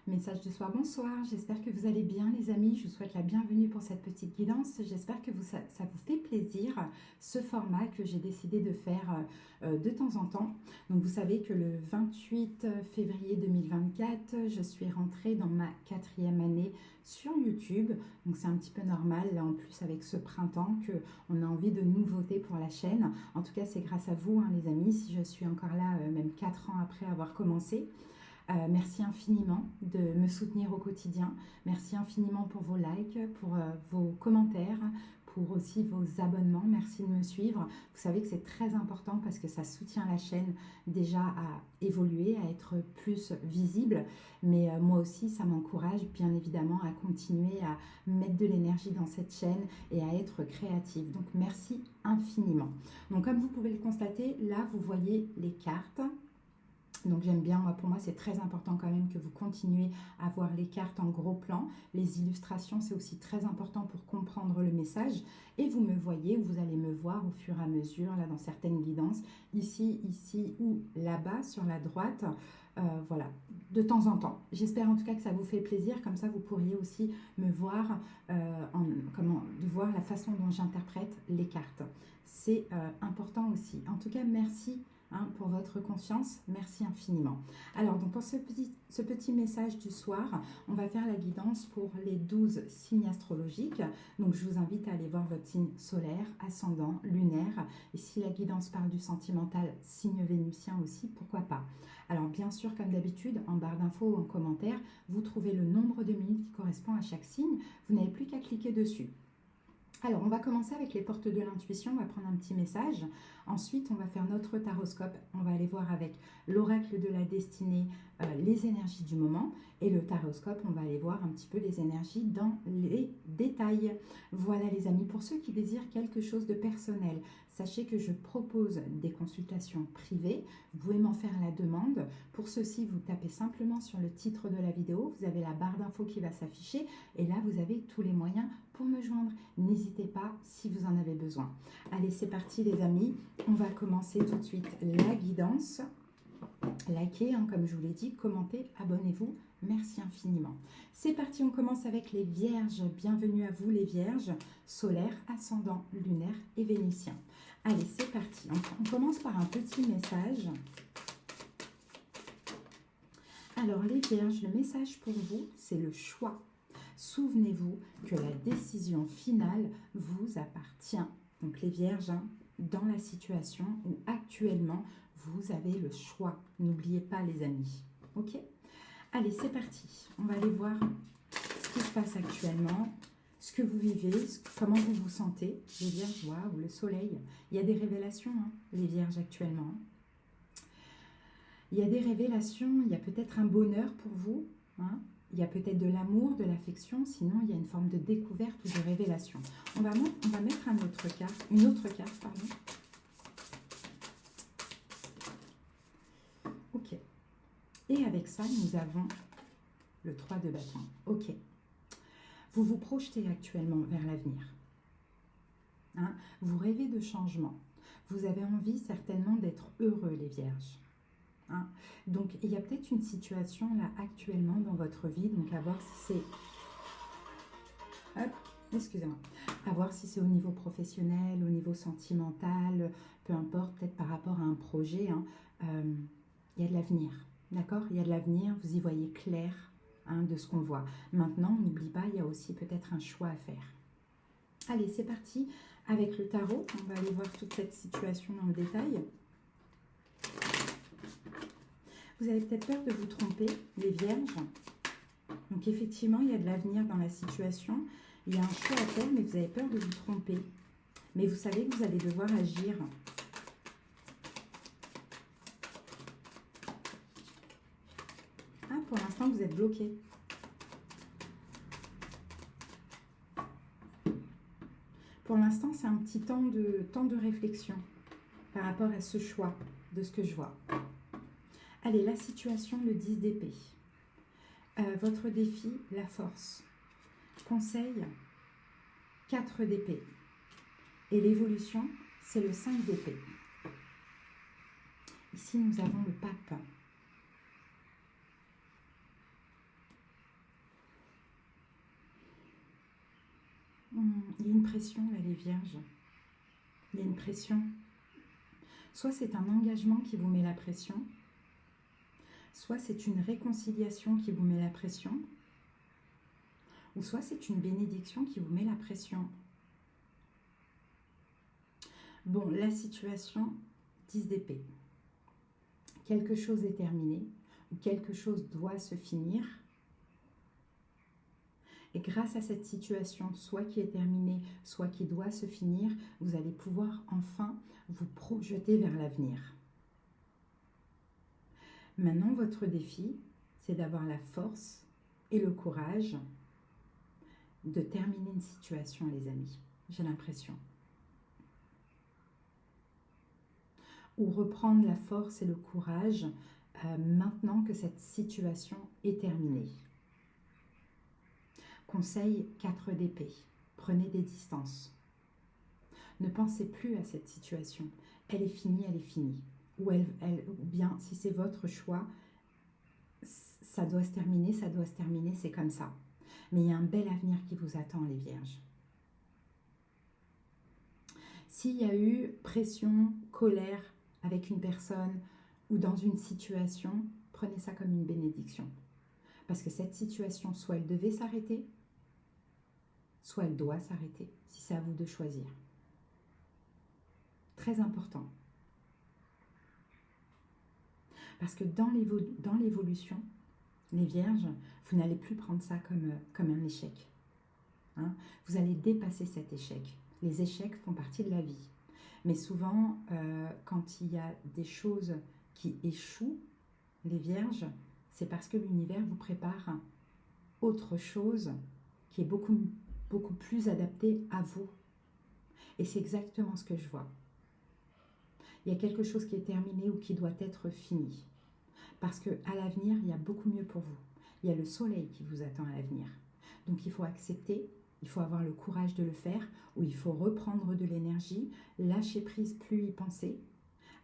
Message de soir, bonsoir, j'espère que vous allez bien les amis, je vous souhaite la bienvenue pour cette petite guidance, j'espère que ça vous fait plaisir, ce format que j'ai décidé de faire de temps en temps. Donc vous savez que le 28 février 2024, je suis rentrée dans ma 4e année sur YouTube, donc c'est un petit peu normal, là en plus avec ce printemps, qu'on a envie de nouveautés pour la chaîne. En tout cas c'est grâce à vous hein, les amis, si je suis encore là même 4 ans après avoir commencé. Merci infiniment de me soutenir au quotidien. Merci infiniment pour vos likes, pour vos commentaires, pour aussi vos abonnements. Merci de me suivre. Vous savez que c'est très important parce que ça soutient la chaîne déjà à évoluer, à être plus visible. Mais moi aussi, ça m'encourage bien évidemment à continuer à mettre de l'énergie dans cette chaîne et à être créative. Donc merci infiniment. Donc comme vous pouvez le constater, là vous voyez les cartes. Donc j'aime bien, pour moi c'est très important quand même que vous continuez à voir les cartes en gros plan. Les illustrations c'est aussi très important pour comprendre le message. Et vous me voyez, ou vous allez me voir au fur et à mesure, là dans certaines guidances, ici, ici ou là-bas sur la droite. Voilà, de temps en temps. J'espère en tout cas que ça vous fait plaisir, comme ça vous pourriez aussi me voir, de voir la façon dont j'interprète les cartes. C'est important aussi. En tout cas, merci pour votre confiance, merci infiniment. Alors, donc pour ce petit message du soir, on va faire la guidance pour les 12 signes astrologiques. Donc, je vous invite à aller voir votre signe solaire, ascendant, lunaire. Et si la guidance parle du sentimental, signe vénusien aussi, pourquoi pas. Alors, bien sûr, comme d'habitude, en barre d'infos ou en commentaire, vous trouvez le nombre de minutes qui correspond à chaque signe. Vous n'avez plus qu'à cliquer dessus. Alors, on va commencer avec les portes de l'intuition, on va prendre un petit message. Ensuite, on va faire notre taroscope. On va aller voir avec l'oracle de la destinée les énergies du moment. Et le taroscope, on va aller voir un petit peu les énergies dans les détails. Voilà les amis, pour ceux qui désirent quelque chose de personnel, sachez que je propose des consultations privées. Vous pouvez m'en faire la demande. Pour ceci, vous tapez simplement sur le titre de la vidéo. Vous avez la barre d'infos qui va s'afficher. Et là, vous avez tous les moyens pour me joindre. N'hésitez pas si vous en avez besoin. Allez, c'est parti les amis. On va commencer tout de suite la guidance. Likez, comme je vous l'ai dit, commentez, abonnez-vous. Merci infiniment. C'est parti, on commence avec les vierges. Bienvenue à vous les vierges, solaire, ascendant, lunaire et vénitien. Allez, c'est parti. On commence par un petit message. Alors les vierges, le message pour vous, c'est le choix. Souvenez-vous que la décision finale vous appartient. Donc les vierges, dans la situation où actuellement vous avez le choix. N'oubliez pas les amis. Ok ? Allez, c'est parti. On va aller voir ce qui se passe actuellement, ce que vous vivez, comment vous vous sentez. Les vierges, waouh, le soleil. Il y a des révélations, les vierges actuellement. Il y a des révélations, il y a peut-être un bonheur pour vous. Il y a peut-être de l'amour, de l'affection, sinon il y a une forme de découverte ou de révélation. On va mettre une autre carte, pardon. Ok. Et avec ça, nous avons le 3 de bâton. Ok. Vous vous projetez actuellement vers l'avenir. Vous rêvez de changement. Vous avez envie certainement d'être heureux, les vierges. Donc, il y a peut-être une situation là actuellement dans votre vie, donc à voir si c'est... Hop, excusez-moi. À voir si c'est au niveau professionnel, au niveau sentimental, peu importe, peut-être par rapport à un projet. Il y a de l'avenir, d'accord? Il y a de l'avenir, vous y voyez clair de ce qu'on voit. Maintenant, on n'oublie pas, il y a aussi peut-être un choix à faire. Allez, c'est parti avec le tarot. On va aller voir toute cette situation dans le détail. Vous avez peut-être peur de vous tromper, les vierges. Donc effectivement, il y a de l'avenir dans la situation. Il y a un choix à faire, mais vous avez peur de vous tromper. Mais vous savez que vous allez devoir agir. Pour l'instant, vous êtes bloqué. Pour l'instant, c'est un petit temps de réflexion par rapport à ce choix, de ce que je vois. Allez, la situation, le 10 d'épée. Votre défi, la force. Conseil, 4 d'épée. Et l'évolution, c'est le 5 d'épée. Ici, nous avons le pape. Il y a une pression là, les vierges. Il y a une pression. Soit c'est un engagement qui vous met la pression, soit c'est une réconciliation qui vous met la pression, ou soit c'est une bénédiction qui vous met la pression. Bon, la situation, 10 d'épée. Quelque chose est terminé, ou quelque chose doit se finir. Et grâce à cette situation, soit qui est terminée, soit qui doit se finir, vous allez pouvoir enfin vous projeter vers l'avenir. Maintenant, votre défi, c'est d'avoir la force et le courage de terminer une situation, les amis. J'ai l'impression. Ou reprendre la force et le courage maintenant que cette situation est terminée. Conseil 4 d'épée. Prenez des distances. Ne pensez plus à cette situation. Elle est finie, elle est finie. Ou bien, si c'est votre choix, ça doit se terminer, c'est comme ça. Mais il y a un bel avenir qui vous attend, les vierges. S'il y a eu pression, colère avec une personne ou dans une situation, prenez ça comme une bénédiction. Parce que cette situation, soit elle devait s'arrêter, soit elle doit s'arrêter, si c'est à vous de choisir. Très important. Parce que dans l'évolution, les vierges, vous n'allez plus prendre ça comme un échec. Hein? Vous allez dépasser cet échec. Les échecs font partie de la vie. Mais souvent, quand il y a des choses qui échouent, les vierges, c'est parce que l'univers vous prépare autre chose qui est beaucoup plus adaptée à vous. Et c'est exactement ce que je vois. Il y a quelque chose qui est terminé ou qui doit être fini. Parce qu'à l'avenir, il y a beaucoup mieux pour vous. Il y a le soleil qui vous attend à l'avenir. Donc il faut accepter, il faut avoir le courage de le faire, ou il faut reprendre de l'énergie, lâcher prise, plus y penser,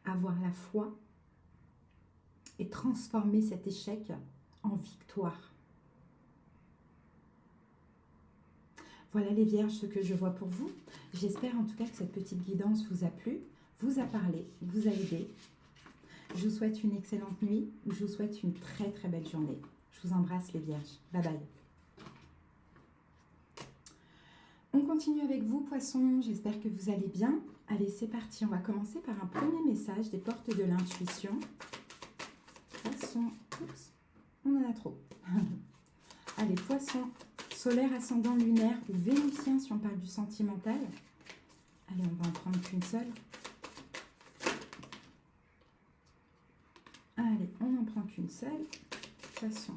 avoir la foi et transformer cet échec en victoire. Voilà les vierges, ce que je vois pour vous. J'espère en tout cas que cette petite guidance vous a plu, vous a parlé, vous a aidé. Je vous souhaite une excellente nuit, je vous souhaite une très très belle journée. Je vous embrasse les vierges. Bye bye. On continue avec vous, poissons. J'espère que vous allez bien. Allez, c'est parti. On va commencer par un premier message des portes de l'intuition. Poissons. Oups, on en a trop. Allez, poissons, solaire, ascendant, lunaire ou vénitien si on parle du sentimental. Allez, on va en prendre qu'une seule. Allez, on n'en prend qu'une seule. Poisson.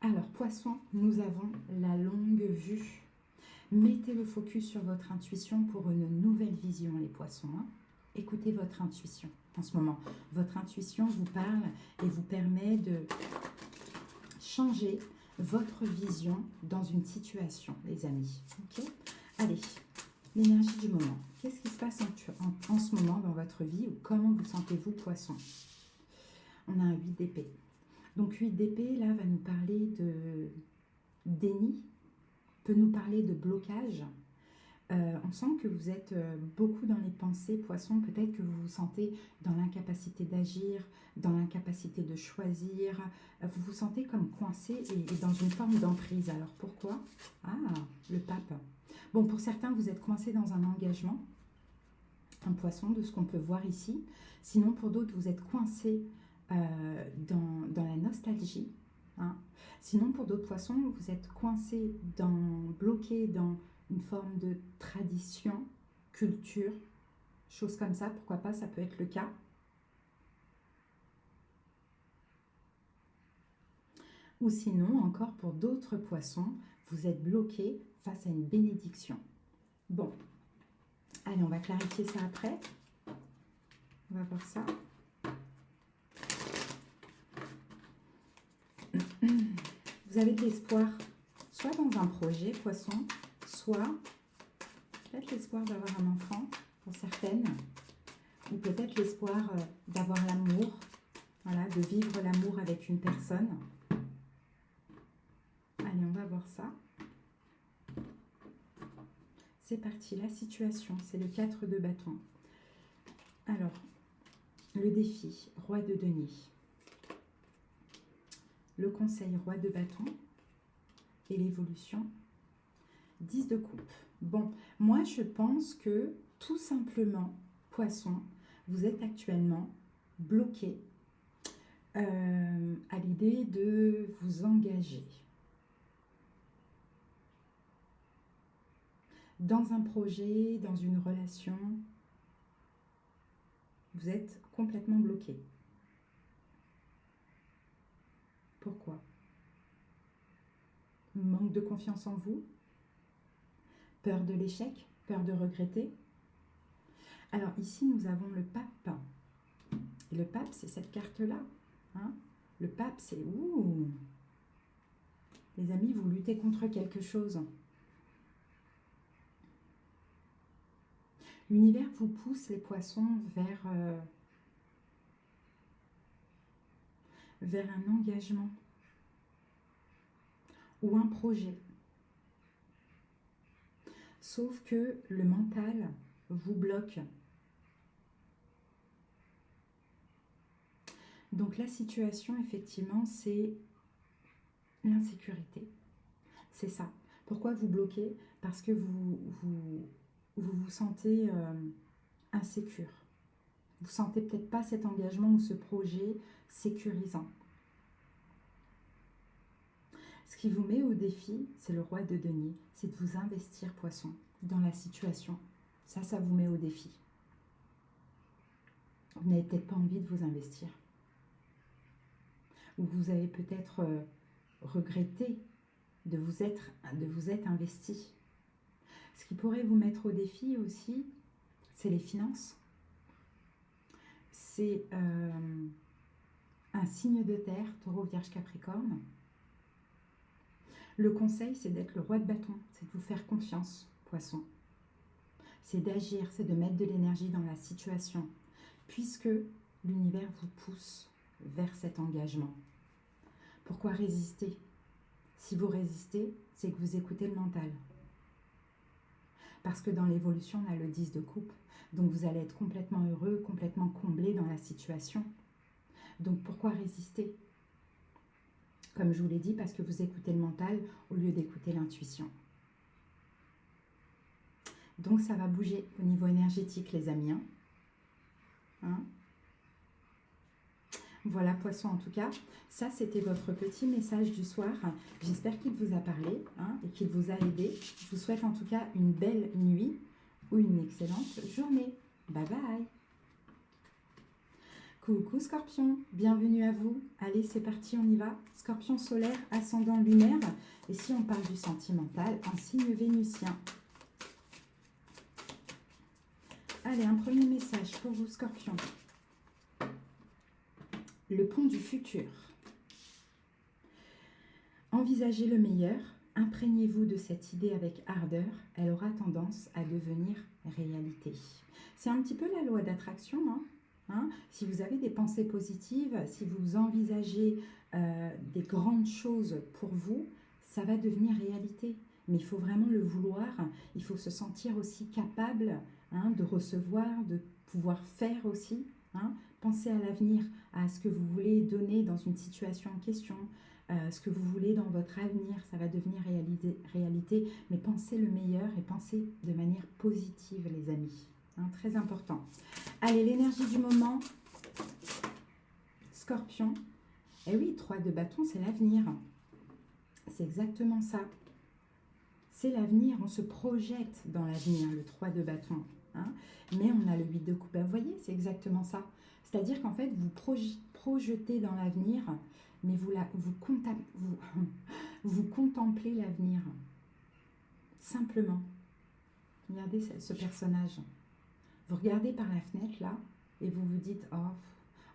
Alors, poisson, nous avons la longue vue. Mettez le focus sur votre intuition pour une nouvelle vision, les poissons. Hein. Écoutez votre intuition en ce moment. Votre intuition vous parle et vous permet de changer votre vision dans une situation, les amis. Okay. Allez, l'énergie du moment. Qu'est-ce qui se passe en ce moment dans votre vie ou comment vous sentez-vous, poisson? On a un 8 d'épée. Donc 8 d'épée, là, va nous parler de déni, peut nous parler de blocage. On sent que vous êtes beaucoup dans les pensées, poissons. Peut-être que vous vous sentez dans l'incapacité d'agir, dans l'incapacité de choisir. Vous vous sentez comme coincé et dans une forme d'emprise. Alors pourquoi? Ah, le pape. Bon, pour certains, vous êtes coincé dans un engagement, un poisson, de ce qu'on peut voir ici. Sinon, pour d'autres, vous êtes coincé dans la nostalgie. Hein. Sinon, pour d'autres poissons, vous êtes coincé, bloqué dans une forme de tradition, culture, choses comme ça. Pourquoi pas, ça peut être le cas. Ou sinon, encore pour d'autres poissons, vous êtes bloqué face à une bénédiction. Bon, allez, on va clarifier ça après. On va voir ça. Vous avez de l'espoir, soit dans un projet, poisson, soit peut-être l'espoir d'avoir un enfant, pour certaines, ou peut-être l'espoir d'avoir l'amour, voilà, de vivre l'amour avec une personne. Allez, on va voir ça. C'est parti, la situation, c'est le 4 de bâton. Alors, le défi, roi de denier. Le conseil, roi de bâton. Et l'évolution, 10 de coupe. Bon, moi je pense que tout simplement, poisson, vous êtes actuellement bloqué à l'idée de vous engager dans un projet, dans une relation. Vous êtes complètement bloqué. Pourquoi? Manque de confiance en vous? Peur de l'échec? Peur de regretter? Alors ici, nous avons le pape. Et le pape, c'est cette carte-là. Hein? Le pape, c'est... Ouh! Les amis, vous luttez contre quelque chose. L'univers vous pousse, les poissons, vers un engagement ou un projet. Sauf que le mental vous bloque. Donc la situation, effectivement, c'est l'insécurité. C'est ça. Pourquoi vous bloquez? Parce que vous sentez insécure. Vous ne sentez peut-être pas cet engagement ou ce projet sécurisant. Ce qui vous met au défi, c'est le roi de denier. C'est de vous investir, poisson, dans la situation. Ça vous met au défi. Vous n'avez peut-être pas envie de vous investir. Ou vous avez peut-être regretté de vous être investi. Ce qui pourrait vous mettre au défi aussi, c'est les finances. C'est un signe de terre, Taureau, Vierge, Capricorne. Le conseil, c'est d'être le roi de bâton, c'est de vous faire confiance, poisson. C'est d'agir, c'est de mettre de l'énergie dans la situation, puisque l'univers vous pousse vers cet engagement. Pourquoi résister? Si vous résistez, c'est que vous écoutez le mental. Parce que dans l'évolution, on a le 10 de coupe. Donc vous allez être complètement heureux, complètement comblé dans la situation. Donc pourquoi résister? Comme je vous l'ai dit, parce que vous écoutez le mental au lieu d'écouter l'intuition. Donc ça va bouger au niveau énergétique, les amis. Hein? Voilà, poisson, en tout cas, ça c'était votre petit message du soir. J'espère qu'il vous a parlé et qu'il vous a aidé. Je vous souhaite en tout cas une belle nuit ou une excellente journée. Bye bye. Coucou Scorpion, bienvenue à vous. Allez, c'est parti, on y va. Scorpion solaire, ascendant lunaire. Et si on parle du sentimental, un signe vénusien. Allez, un premier message pour vous, Scorpion. Le pont du futur. Envisagez le meilleur, imprégnez-vous de cette idée avec ardeur, elle aura tendance à devenir réalité. C'est un petit peu la loi d'attraction, Si vous avez des pensées positives, si vous envisagez des grandes choses pour vous, ça va devenir réalité. Mais il faut vraiment le vouloir, il faut se sentir aussi capable de recevoir, de pouvoir faire aussi. Pensez à l'avenir, à ce que vous voulez donner dans une situation en question, ce que vous voulez dans votre avenir, ça va devenir réalité. Mais pensez le meilleur et pensez de manière positive, les amis. Très important. Allez, l'énergie du moment. Scorpion. Eh oui, 3 de bâton, c'est l'avenir. C'est exactement ça. C'est l'avenir, on se projette dans l'avenir, le 3 de bâton. Mais on a le 8 de coupe. Vous voyez, c'est exactement ça. C'est-à-dire qu'en fait, vous projetez dans l'avenir, mais vous contemplez l'avenir. Simplement. Regardez ce personnage. Vous regardez par la fenêtre, là, et vous vous dites, oh,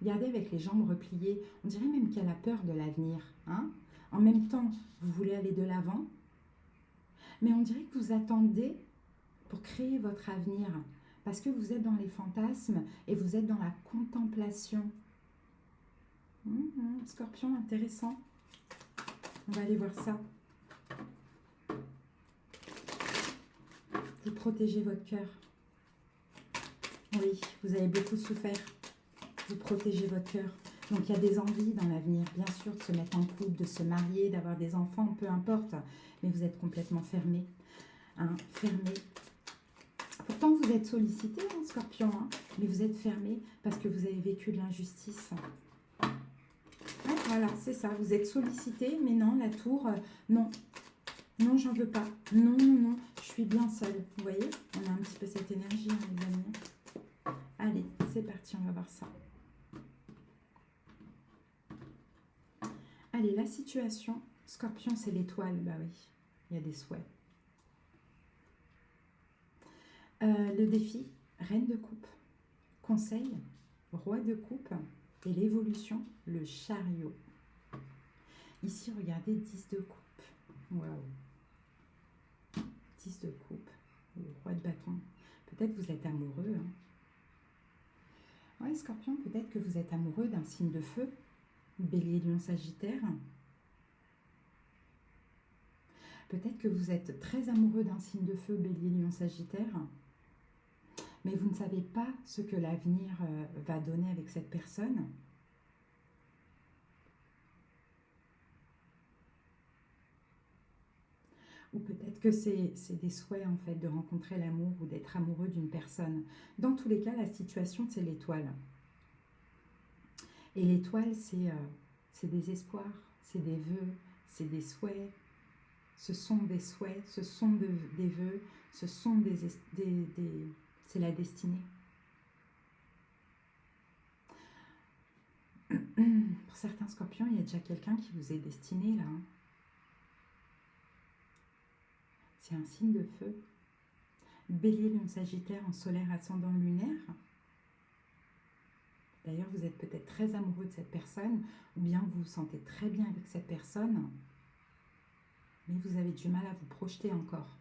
regardez avec les jambes repliées. On dirait même qu'elle a peur de l'avenir. En même temps, vous voulez aller de l'avant, mais on dirait que vous attendez pour créer votre avenir. Parce que vous êtes dans les fantasmes et vous êtes dans la contemplation. Scorpion, intéressant. On va aller voir ça. Vous protégez votre cœur. Oui, vous avez beaucoup souffert. Vous protégez votre cœur. Donc, il y a des envies dans l'avenir, bien sûr, de se mettre en couple, de se marier, d'avoir des enfants, peu importe. Mais vous êtes complètement fermé. Hein, fermé. Pourtant, vous êtes sollicité, hein, Scorpion, hein, mais vous êtes fermé parce que vous avez vécu de l'injustice. Ouais, voilà, c'est ça. Vous êtes sollicité, mais non, la tour, non. Non, j'en veux pas. Non, non, non, je suis bien seule. Vous voyez, on a un petit peu cette énergie, hein, les amis. Allez, c'est parti, on va voir ça. Allez, la situation, Scorpion, c'est l'étoile. Bah oui, il y a des souhaits. Le défi, Reine de coupe. Conseil, Roi de coupe. Et l'évolution, le chariot. Ici, regardez, 10 de coupe. Waouh. 10 de coupe. Le Roi de bâton. Peut-être vous êtes amoureux. Hein. Ouais, Scorpion, peut-être que vous êtes amoureux d'un signe de feu. Bélier, Lion, Sagittaire. Peut-être que vous êtes très amoureux d'un signe de feu, Bélier, Lion, Sagittaire. Mais vous ne savez pas ce que l'avenir va donner avec cette personne. Ou peut-être que c'est des souhaits en fait de rencontrer l'amour ou d'être amoureux d'une personne. Dans tous les cas, la situation, c'est l'étoile. Et l'étoile, c'est des espoirs, c'est des vœux, c'est des souhaits. Ce sont des souhaits, ce sont des vœux, ce sont c'est la destinée. Pour certains scorpions, il y a déjà quelqu'un qui vous est destiné là. Hein. C'est un signe de feu. Bélier, Lion, Sagittaire en solaire, ascendant lunaire. D'ailleurs, vous êtes peut-être très amoureux de cette personne ou bien vous vous sentez très bien avec cette personne, mais vous avez du mal à vous projeter encore.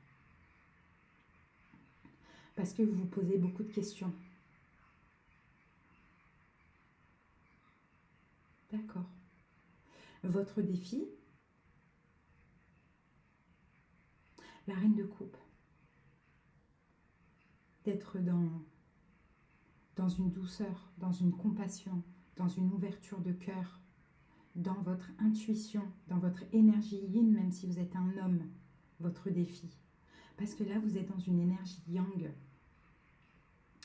Parce que vous vous posez beaucoup de questions. D'accord. Votre défi, la Reine de coupe. D'être dans une douceur, dans une compassion, dans une ouverture de cœur, dans votre intuition, dans votre énergie yin, même si vous êtes un homme, votre défi. Parce que là, vous êtes dans une énergie yang.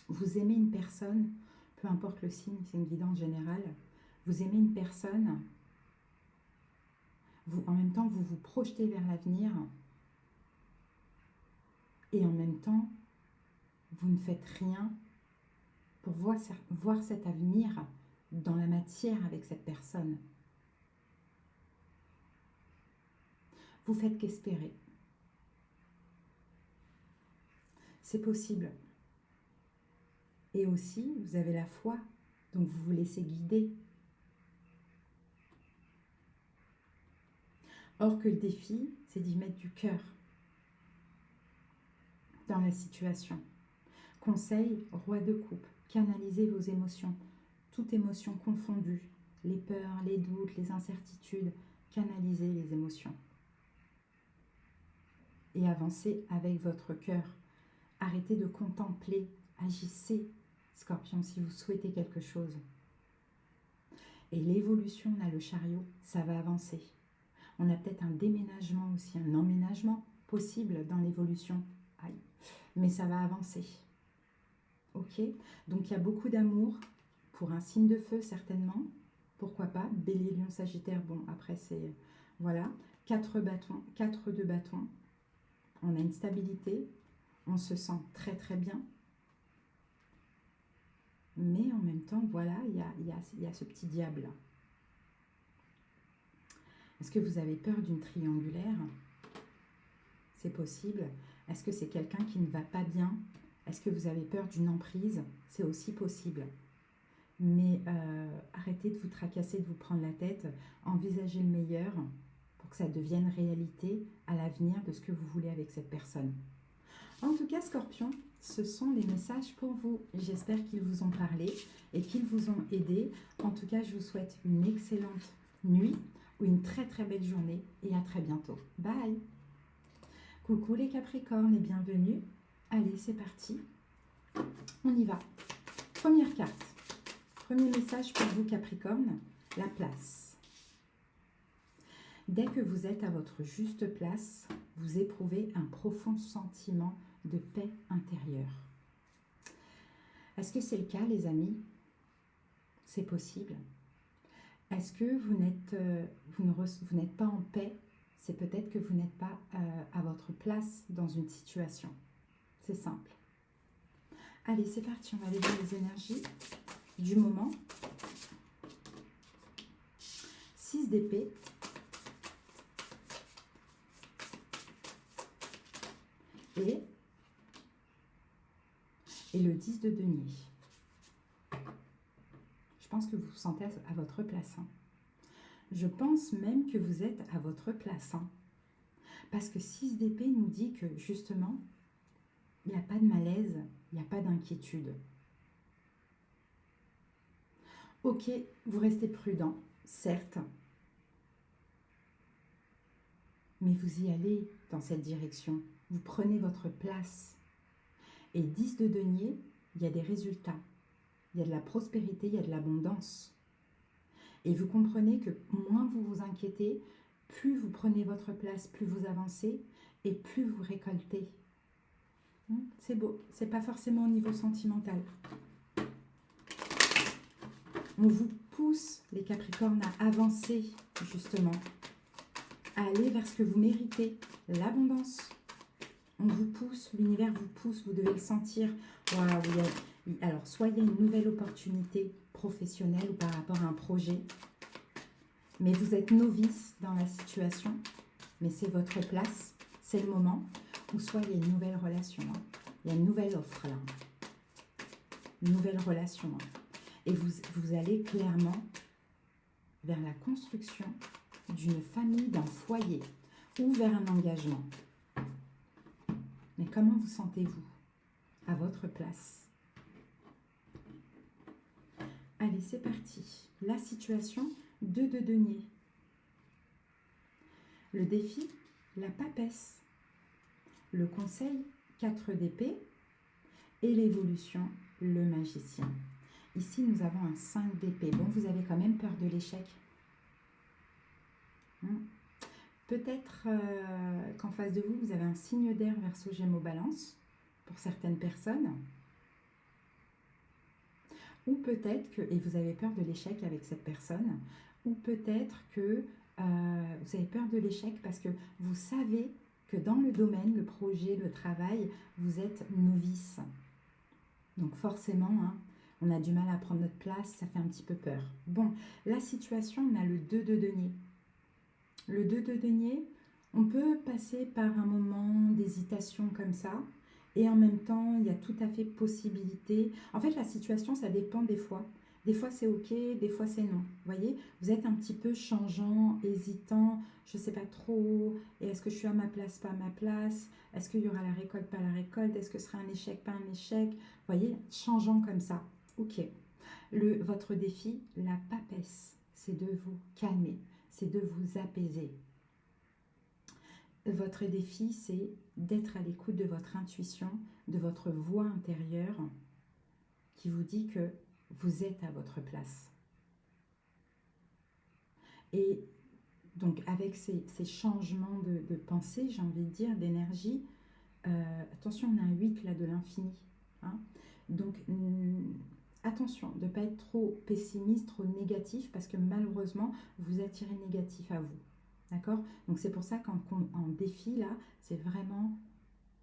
Vous aimez une personne, peu importe le signe, c'est une guidance générale. Vous aimez une personne, en même temps, vous vous projetez vers l'avenir. Et en même temps, vous ne faites rien pour voir cet avenir dans la matière avec cette personne. Vous faites qu'espérer. C'est possible. Et aussi, vous avez la foi, donc vous vous laissez guider. Or que le défi, c'est d'y mettre du cœur dans la situation. Conseil, Roi de coupe, canalisez vos émotions, toutes émotions confondues, les peurs, les doutes, les incertitudes, canalisez les émotions. Et avancez avec votre cœur. Arrêtez de contempler, agissez, Scorpion, si vous souhaitez quelque chose. Et l'évolution, là, le chariot, ça va avancer. On a peut-être un déménagement aussi, un emménagement possible dans l'évolution. Aïe. Mais ça va avancer. Ok? Donc il y a beaucoup d'amour pour un signe de feu certainement. Pourquoi pas? Bélier, Lion, Sagittaire. Bon, après c'est... Voilà. 4 bâtons, 4 de bâtons. On a une stabilité. On se sent très très bien. Mais en même temps, voilà, il y a ce petit diable là. Est-ce que vous avez peur d'une triangulaire? C'est possible. Est-ce que c'est quelqu'un qui ne va pas bien? Est-ce que vous avez peur d'une emprise? C'est aussi possible. Mais arrêtez de vous tracasser, de vous prendre la tête. Envisagez le meilleur pour que ça devienne réalité à l'avenir de ce que vous voulez avec cette personne. En tout cas, Scorpion, ce sont les messages pour vous. J'espère qu'ils vous ont parlé et qu'ils vous ont aidé. En tout cas, je vous souhaite une excellente nuit ou une très très belle journée et à très bientôt. Bye! Coucou les Capricornes et bienvenue Allez, c'est parti. On y va. Première carte. Premier message pour vous, Capricorne, la place. Dès que vous êtes à votre juste place, vous éprouvez un profond sentiment de paix intérieure. Est-ce que c'est le cas, les amis? C'est possible. Est-ce que vous n'êtes pas en paix? C'est peut-être que vous n'êtes pas à votre place dans une situation. C'est simple. Allez, c'est parti, on va aller voir les énergies du moment. 6 d'épée. Et le 10 de denier. Je pense que vous vous sentez à votre place. Hein. Je pense même que vous êtes à votre place. Hein. Parce que 6 d'épée nous dit que justement, il n'y a pas de malaise, il n'y a pas d'inquiétude. Ok, vous restez prudent, certes. Mais vous y allez dans cette direction. Vous prenez votre place. Et 10 de denier, il y a des résultats. Il y a de la prospérité, il y a de l'abondance. Et vous comprenez que moins vous vous inquiétez, plus vous prenez votre place, plus vous avancez et plus vous récoltez. C'est beau. C'est pas forcément au niveau sentimental. On vous pousse, les Capricornes, à avancer, justement. À aller vers ce que vous méritez, l'abondance. On vous pousse, l'univers vous pousse, vous devez le sentir. Waouh, alors, soit il y a une nouvelle opportunité professionnelle ou par rapport à un projet, mais vous êtes novice dans la situation, mais c'est votre place, c'est le moment, ou soit il y a une nouvelle relation, hein. Il y a une nouvelle offre là, une nouvelle relation. Hein. Et vous allez clairement vers la construction d'une famille, d'un foyer, ou vers un engagement. Mais comment vous sentez-vous à votre place? Allez, c'est parti. La situation, 2 de denier. Le défi, la papesse. Le conseil, 4 d'épée. Et l'évolution, le magicien. Ici, nous avons un 5 d'épée. Bon, vous avez quand même peur de l'échec. Peut-être qu'en face de vous, vous avez un signe d'air Verseau, Gémeaux, Balance, pour certaines personnes. Ou peut-être que, et vous avez peur de l'échec avec cette personne, ou peut-être que vous avez peur de l'échec parce que vous savez que dans le domaine, le projet, le travail, vous êtes novice. Donc forcément, hein, on a du mal à prendre notre place, ça fait un petit peu peur. Bon, la situation, on a le 2 de denier. Le 2 de denier, on peut passer par un moment d'hésitation comme ça, et en même temps, il y a tout à fait possibilité. En fait, la situation, ça dépend des fois. Des fois, c'est OK, des fois, c'est non. Vous voyez, vous êtes un petit peu changeant, hésitant, je ne sais pas trop, et est-ce que je suis à ma place, pas à ma place? Est-ce qu'il y aura la récolte, pas la récolte? Est-ce que ce sera un échec, pas un échec? Vous voyez, changeant comme ça. OK. Votre défi, la papesse, c'est de vous calmer, c'est de vous apaiser. Votre défi, c'est d'être à l'écoute de votre intuition, de votre voix intérieure qui vous dit que vous êtes à votre place. Et donc, avec ces changements de pensée, j'ai envie de dire, d'énergie, attention, on a un 8 là de l'infini. Hein, donc, attention de ne pas être trop pessimiste, trop négatif, parce que malheureusement, vous attirez le négatif à vous. D'accord? Donc c'est pour ça qu'en défi, là, c'est vraiment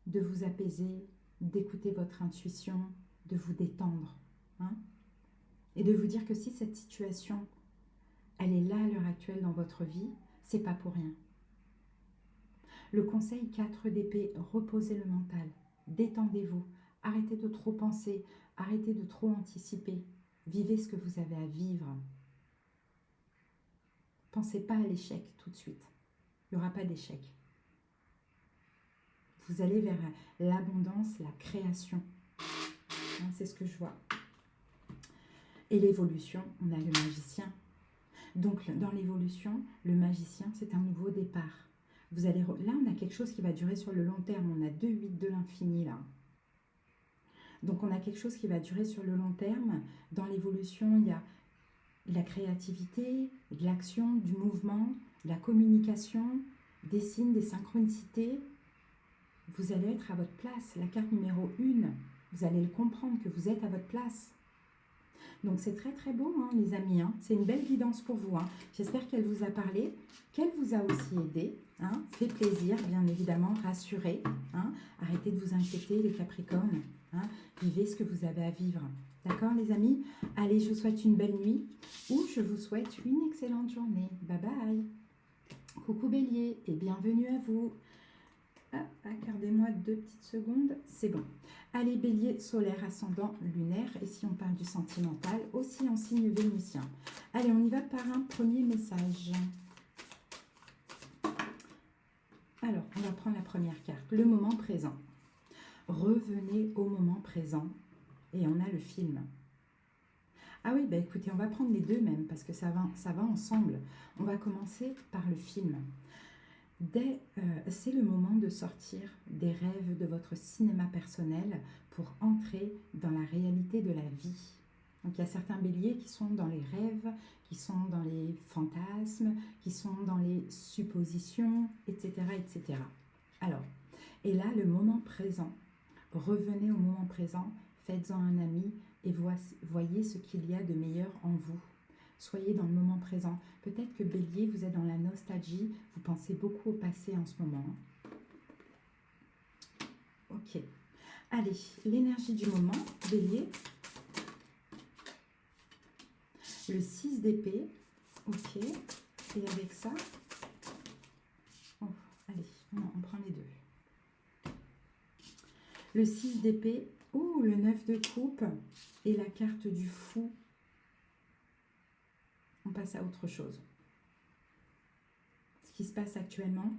de vous apaiser, d'écouter votre intuition, de vous détendre. Hein? Et de vous dire que si cette situation, elle est là à l'heure actuelle dans votre vie, c'est pas pour rien. Le conseil 4 d'épée, reposez le mental, détendez-vous, arrêtez de trop penser, arrêtez de trop anticiper, vivez ce que vous avez à vivre. Pensez pas à l'échec tout de suite. Il n'y aura pas d'échec. Vous allez vers l'abondance, la création. Hein, c'est ce que je vois. Et l'évolution, on a le magicien. Donc, dans l'évolution, le magicien, c'est un nouveau départ. Vous allez là, on a quelque chose qui va durer sur le long terme. On a 2 8 de l'infini, là. Donc on a quelque chose qui va durer sur le long terme. Dans l'évolution, il y a de la créativité, de l'action, du mouvement, de la communication, des signes, des synchronicités. Vous allez être à votre place. La carte numéro 1, vous allez le comprendre que vous êtes à votre place. Donc c'est très très beau, hein, les amis. Hein. C'est une belle guidance pour vous. Hein. J'espère qu'elle vous a parlé, qu'elle vous a aussi aidé. Hein. Fait plaisir, bien évidemment, rassuré. Hein. Arrêtez de vous inquiéter, les Capricornes. Hein. Vivez ce que vous avez à vivre. D'accord, les amis? Allez, je vous souhaite une belle nuit ou je vous souhaite une excellente journée. Bye bye. Coucou Bélier et bienvenue à vous. Ah, accordez-moi 2 petites secondes, c'est bon. Allez, Bélier, solaire, ascendant, lunaire, et si on parle du sentimental, aussi en signe vénusien. Allez, on y va par un premier message. Alors, on va prendre la première carte, le moment présent. Revenez au moment présent, et on a le film. Ah oui, bah écoutez, on va prendre les deux même, parce que ça va ensemble. On va commencer par le film. C'est le moment de sortir des rêves de votre cinéma personnel pour entrer dans la réalité de la vie. Donc il y a certains béliers qui sont dans les rêves, qui sont dans les fantasmes, qui sont dans les suppositions, etc. etc. Alors, et là, le moment présent, revenez au moment présent, faites-en un ami et voyez ce qu'il y a de meilleur en vous. Soyez dans le moment présent. Peut-être que Bélier, vous êtes dans la nostalgie, vous pensez beaucoup au passé en ce moment. Ok. Allez, l'énergie du moment, Bélier. Le 6 d'épée. Ok. Et avec ça, oh, allez, on prend les deux. Le 6 d'épée, oh, le 9 de coupe et la carte du fou. On passe à autre chose. Ce qui se passe actuellement,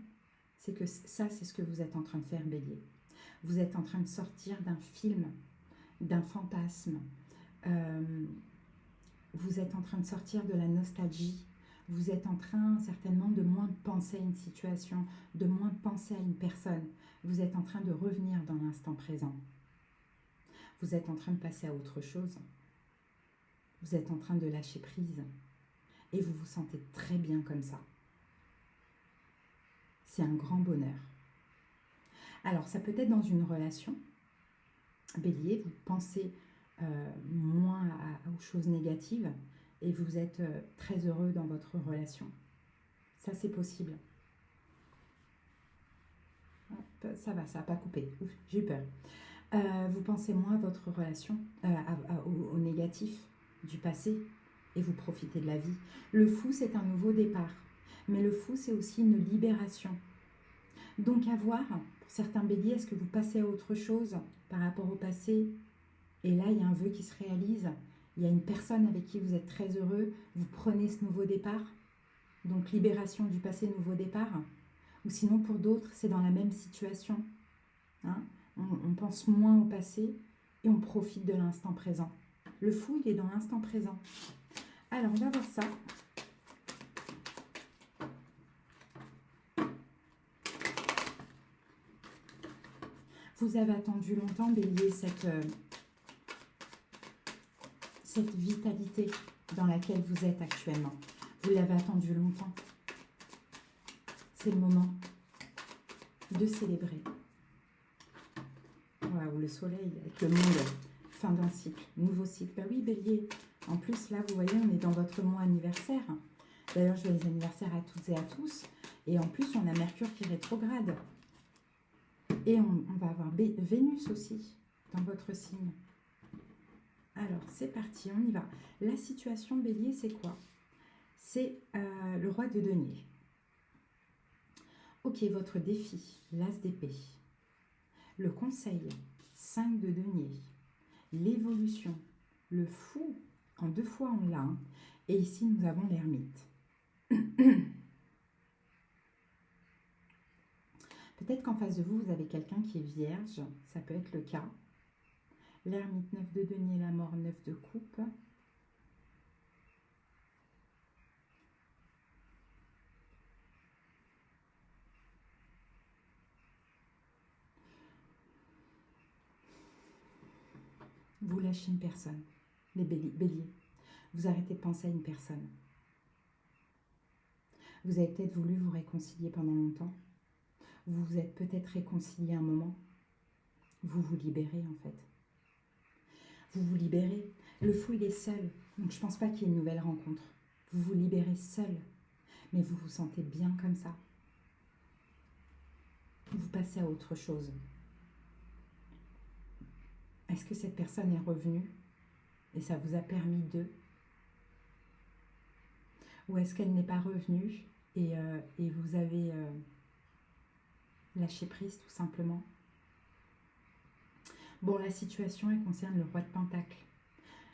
c'est que ça, c'est ce que vous êtes en train de faire, Bélier. Vous êtes en train de sortir d'un film, d'un fantasme. Vous êtes en train de sortir de la nostalgie. Vous êtes en train, certainement, de moins penser à une situation, de moins penser à une personne. Vous êtes en train de revenir dans l'instant présent. Vous êtes en train de passer à autre chose. Vous êtes en train de lâcher prise. Et vous vous sentez très bien comme ça. C'est un grand bonheur. Alors, ça peut être dans une relation. Bélier, vous pensez moins aux choses négatives et vous êtes très heureux dans votre relation. Ça, c'est possible. Ça va, ça n'a pas coupé. Ouf, j'ai eu peur. Vous pensez moins à votre relation, au négatif du passé. Et vous profitez de la vie. Le fou, c'est un nouveau départ. Mais le fou, c'est aussi une libération. Donc à voir, pour certains béliers, est-ce que vous passez à autre chose par rapport au passé? Et là, il y a un vœu qui se réalise. Il y a une personne avec qui vous êtes très heureux. Vous prenez ce nouveau départ. Donc libération du passé, nouveau départ. Ou sinon, pour d'autres, c'est dans la même situation. Hein, on pense moins au passé et on profite de l'instant présent. Le fou, il est dans l'instant présent. Alors, on va voir ça. Vous avez attendu longtemps, Bélier, cette vitalité dans laquelle vous êtes actuellement. Vous l'avez attendu longtemps. C'est le moment de célébrer. Waouh, le soleil avec le monde, fin d'un cycle, nouveau cycle. Ben oui, Bélier. En plus, là, vous voyez, on est dans votre mois anniversaire. D'ailleurs, joyeux anniversaire à toutes et à tous. Et en plus, on a Mercure qui rétrograde. Et on va avoir Vénus aussi dans votre signe. Alors, c'est parti, on y va. La situation, Bélier, c'est quoi? C'est le roi de denier. Ok, votre défi, l'as d'épée. Le conseil, 5 de denier. L'évolution, le fou, en 2 fois on l'a. Hein. Et ici, nous avons l'ermite. Peut-être qu'en face de vous, vous avez quelqu'un qui est vierge. Ça peut être le cas. L'ermite, 9 de denier, la mort, 9 de coupe. Vous lâchez une personne, les béliers. Vous arrêtez de penser à une personne. Vous avez peut-être voulu vous réconcilier pendant longtemps. Vous vous êtes peut-être réconcilié un moment. Vous vous libérez en fait. Vous vous libérez. Le fou, il est seul. Donc je ne pense pas qu'il y ait une nouvelle rencontre. Vous vous libérez seul. Mais vous vous sentez bien comme ça. Vous passez à autre chose. Est-ce que cette personne est revenue et ça vous a permis de? Ou est-ce qu'elle n'est pas revenue et vous avez lâché prise tout simplement? Bon, la situation, elle concerne le roi de Pentacle.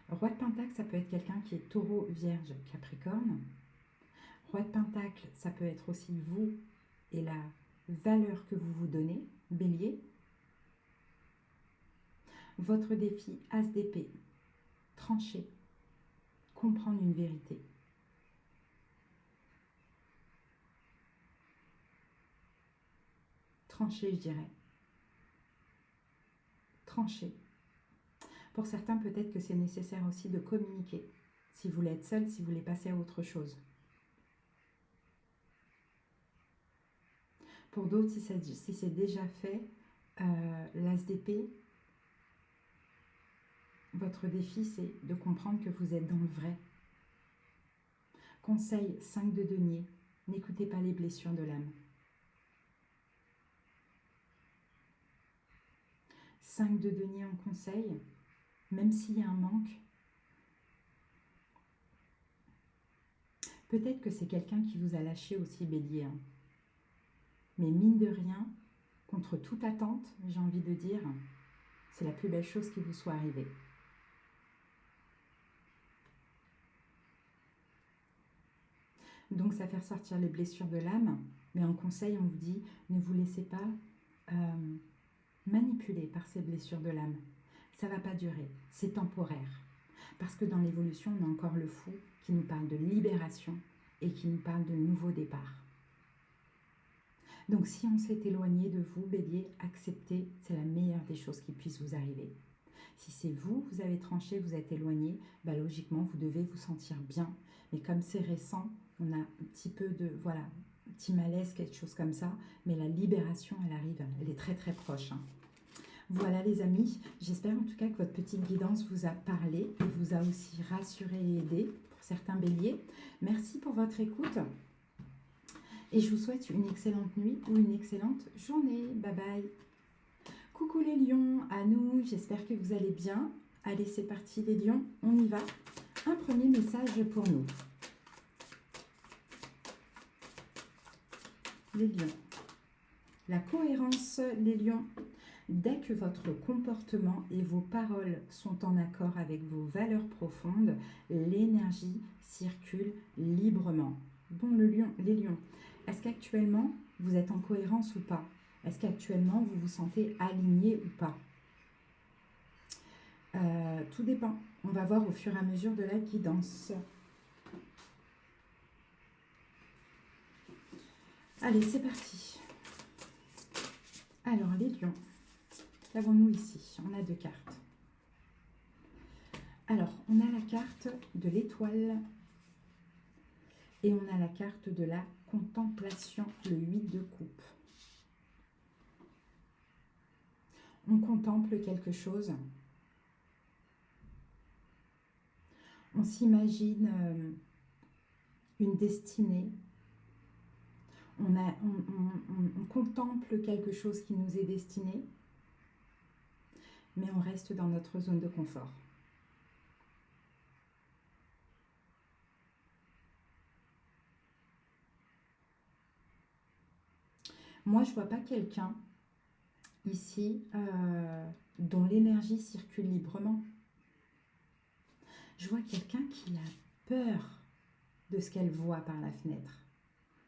Le roi de Pentacle, ça peut être quelqu'un qui est taureau, vierge, capricorne. Roi de Pentacle, ça peut être aussi vous et la valeur que vous vous donnez, bélier. Votre défi, as d'épée, trancher, comprendre une vérité. Trancher, je dirais. Trancher. Pour certains, peut-être que c'est nécessaire aussi de communiquer. Si vous voulez être seul, si vous voulez passer à autre chose. Pour d'autres, si c'est déjà fait, l'as d'épée, votre défi, c'est de comprendre que vous êtes dans le vrai. Conseil 5 de denier, n'écoutez pas les blessures de l'âme. 5 de denier en conseil, même s'il y a un manque. Peut-être que c'est quelqu'un qui vous a lâché aussi, bélier. Hein. Mais mine de rien, contre toute attente, j'ai envie de dire, c'est la plus belle chose qui vous soit arrivée. Donc ça fait ressortir les blessures de l'âme, mais en conseil, on vous dit, ne vous laissez pas manipuler par ces blessures de l'âme. Ça ne va pas durer, c'est temporaire. Parce que dans l'évolution, on a encore le fou qui nous parle de libération et qui nous parle de nouveau départ. Donc si on s'est éloigné de vous, bélier, acceptez, c'est la meilleure des choses qui puisse vous arriver. Si c'est vous, vous avez tranché, vous êtes éloigné, bah logiquement, vous devez vous sentir bien. Mais comme c'est récent, on a un petit peu de, voilà, un petit malaise, quelque chose comme ça. Mais la libération, elle arrive, elle est très très proche. Hein. Voilà les amis, j'espère en tout cas que votre petite guidance vous a parlé et vous a aussi rassuré et aidé pour certains béliers. Merci pour votre écoute. Et je vous souhaite une excellente nuit ou une excellente journée. Bye bye. Coucou les lions, à nous, j'espère que vous allez bien. Allez, c'est parti les lions, on y va. Un premier message pour nous. Les lions. La cohérence, les lions. Dès que votre comportement et vos paroles sont en accord avec vos valeurs profondes, l'énergie circule librement. Bon, les lions. Est-ce qu'actuellement, vous êtes en cohérence ou pas? Est-ce qu'actuellement, vous vous sentez aligné ou pas? Tout dépend. On va voir au fur et à mesure de la guidance. Allez, c'est parti. Alors, les lions, qu'avons-nous ici? On a deux cartes. Alors, on a la carte de l'étoile et on a la carte de la contemplation, le 8 de coupe. On contemple quelque chose. On s'imagine une destinée. On contemple quelque chose qui nous est destiné, mais on reste dans notre zone de confort. Moi, je ne vois pas quelqu'un ici dont l'énergie circule librement. Je vois quelqu'un qui a peur de ce qu'elle voit par la fenêtre,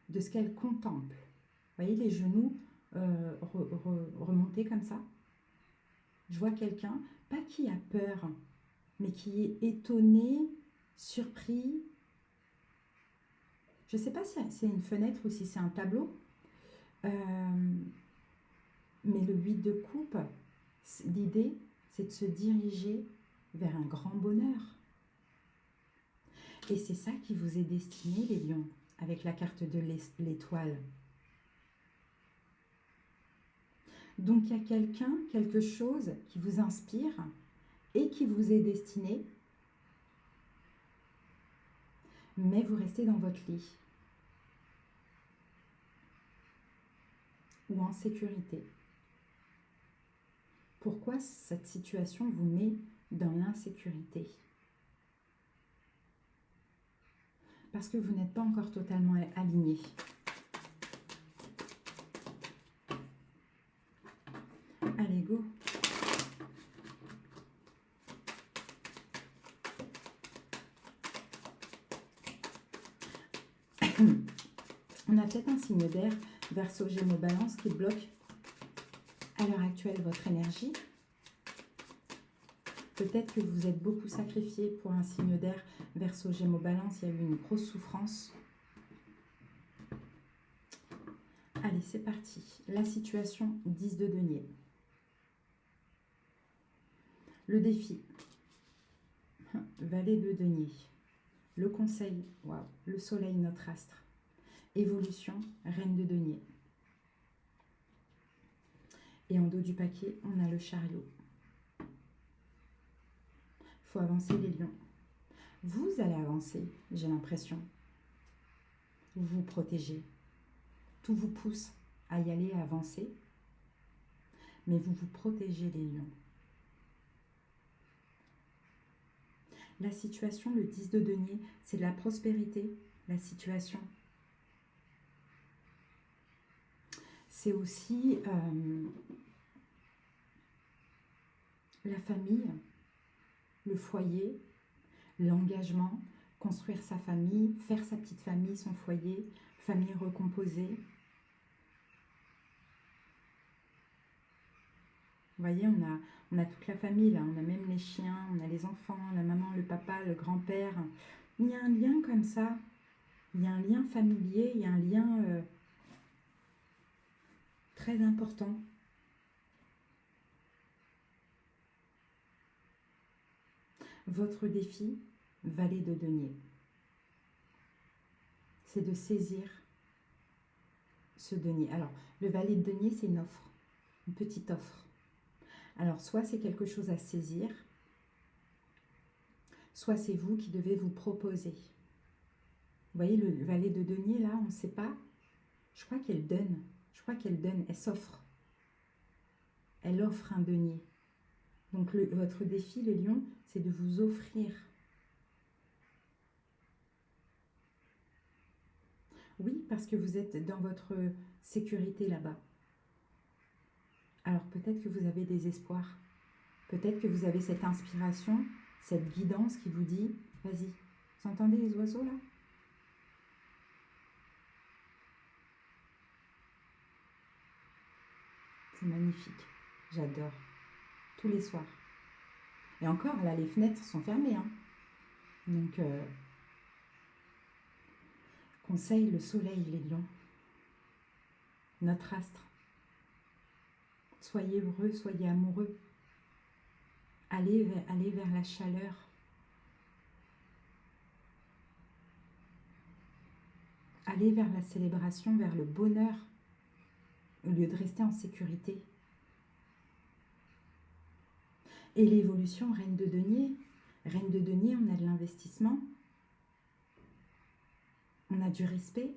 de ce qu'elle contemple. Vous voyez les genoux remontés comme ça? Je vois quelqu'un, pas qui a peur, mais qui est étonné, surpris. Je ne sais pas si c'est une fenêtre ou si c'est un tableau. Mais le 8 de coupe, l'idée, c'est de se diriger vers un grand bonheur. Et c'est ça qui vous est destiné, les lions, avec la carte de l'étoile. Donc, il y a quelqu'un, quelque chose qui vous inspire et qui vous est destiné, mais vous restez dans votre lit ou en sécurité. Pourquoi cette situation vous met dans l'insécurité? Parce que vous n'êtes pas encore totalement aligné. Allez, go! On a peut-être un signe d'air, Verseau, Gémeaux, Balance, qui bloque à l'heure actuelle votre énergie. Peut-être que vous êtes beaucoup sacrifié pour un signe d'air, Verseau, Gémeaux, Balance. Il y a eu une grosse souffrance. Allez, c'est parti. La situation, 10 de denier. Le défi, Valet de denier. Le conseil, waouh, le soleil, notre astre. Évolution, Reine de denier. Et en dos du paquet, on a le chariot. Il faut avancer, les lions. Vous allez avancer, j'ai l'impression. Vous vous protégez. Tout vous pousse à y aller, à avancer. Mais vous vous protégez, les lions. La situation, le 10 de denier, c'est de la prospérité, la situation. C'est aussi la famille, le foyer, l'engagement, construire sa famille, faire sa petite famille, son foyer, famille recomposée. Vous voyez, on a toute la famille là, on a même les chiens, on a les enfants, la maman, le papa, le grand-père. Il y a un lien comme ça, il y a un lien familier, il y a un lien très important. Votre défi, Valet de denier, c'est de saisir ce denier. Alors, le Valet de denier, c'est une offre, une petite offre. Alors, soit c'est quelque chose à saisir, soit c'est vous qui devez vous proposer. Vous voyez, le Valet de denier, là, on ne sait pas. Je crois qu'elle donne. Je crois qu'elle donne. Elle s'offre. Elle offre un denier. Donc, votre défi, les lions, c'est de vous offrir. Oui, parce que vous êtes dans votre sécurité là-bas. Alors peut-être que vous avez des espoirs, peut-être que vous avez cette inspiration, cette guidance qui vous dit, vas-y, vous entendez les oiseaux là? C'est magnifique, j'adore, tous les soirs. Et encore, là, les fenêtres sont fermées, hein. Donc, conseil, le soleil, les lions, notre astre. Soyez heureux, soyez amoureux. Allez vers la chaleur. Allez vers la célébration, vers le bonheur, au lieu de rester en sécurité. Et l'évolution, Reine de denier. Reine de denier, on a de l'investissement. On a du respect.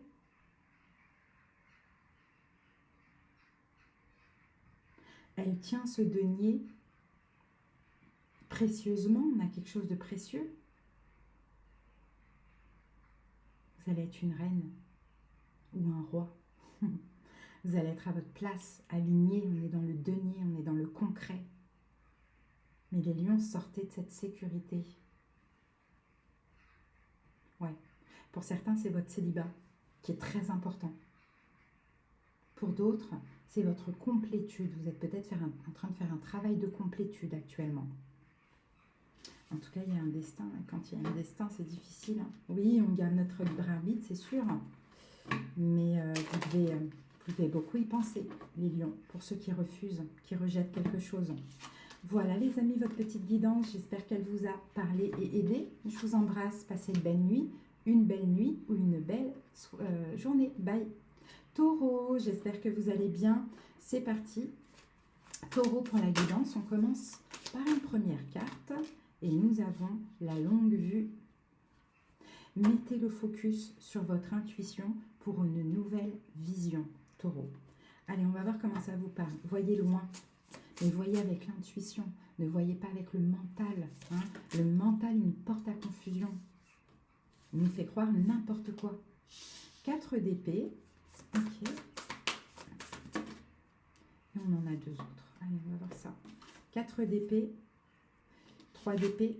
Elle tient ce denier précieusement. On a quelque chose de précieux. Vous allez être une reine ou un roi. Vous allez être à votre place, aligné. On est dans le denier, on est dans le concret. Mais les lions, sortaient de cette sécurité. Ouais. Pour certains, c'est votre célibat qui est très important. Pour d'autres, c'est votre complétude. Vous êtes peut-être en train de faire un travail de complétude actuellement. En tout cas, il y a un destin. Quand il y a un destin, c'est difficile. Oui, on garde notre libre arbitre, c'est sûr. Mais vous devez beaucoup y penser, les lions. Pour ceux qui refusent, qui rejettent quelque chose. Voilà les amis, votre petite guidance, j'espère qu'elle vous a parlé et aidé. Je vous embrasse, passez une belle nuit ou une belle journée. Bye. Taureau, j'espère que vous allez bien. C'est parti. Taureau pour la guidance, on commence par une première carte et nous avons la longue vue. Mettez le focus sur votre intuition pour une nouvelle vision, Taureau. Allez, on va voir comment ça vous parle. Voyez loin. Mais voyez avec l'intuition, ne voyez pas avec le mental. Hein. Le mental, il nous porte à confusion. Il nous fait croire n'importe quoi. 4 d'épée. Ok. Et on en a 2 autres. Allez, on va voir ça. 4 d'épée. 3 d'épée.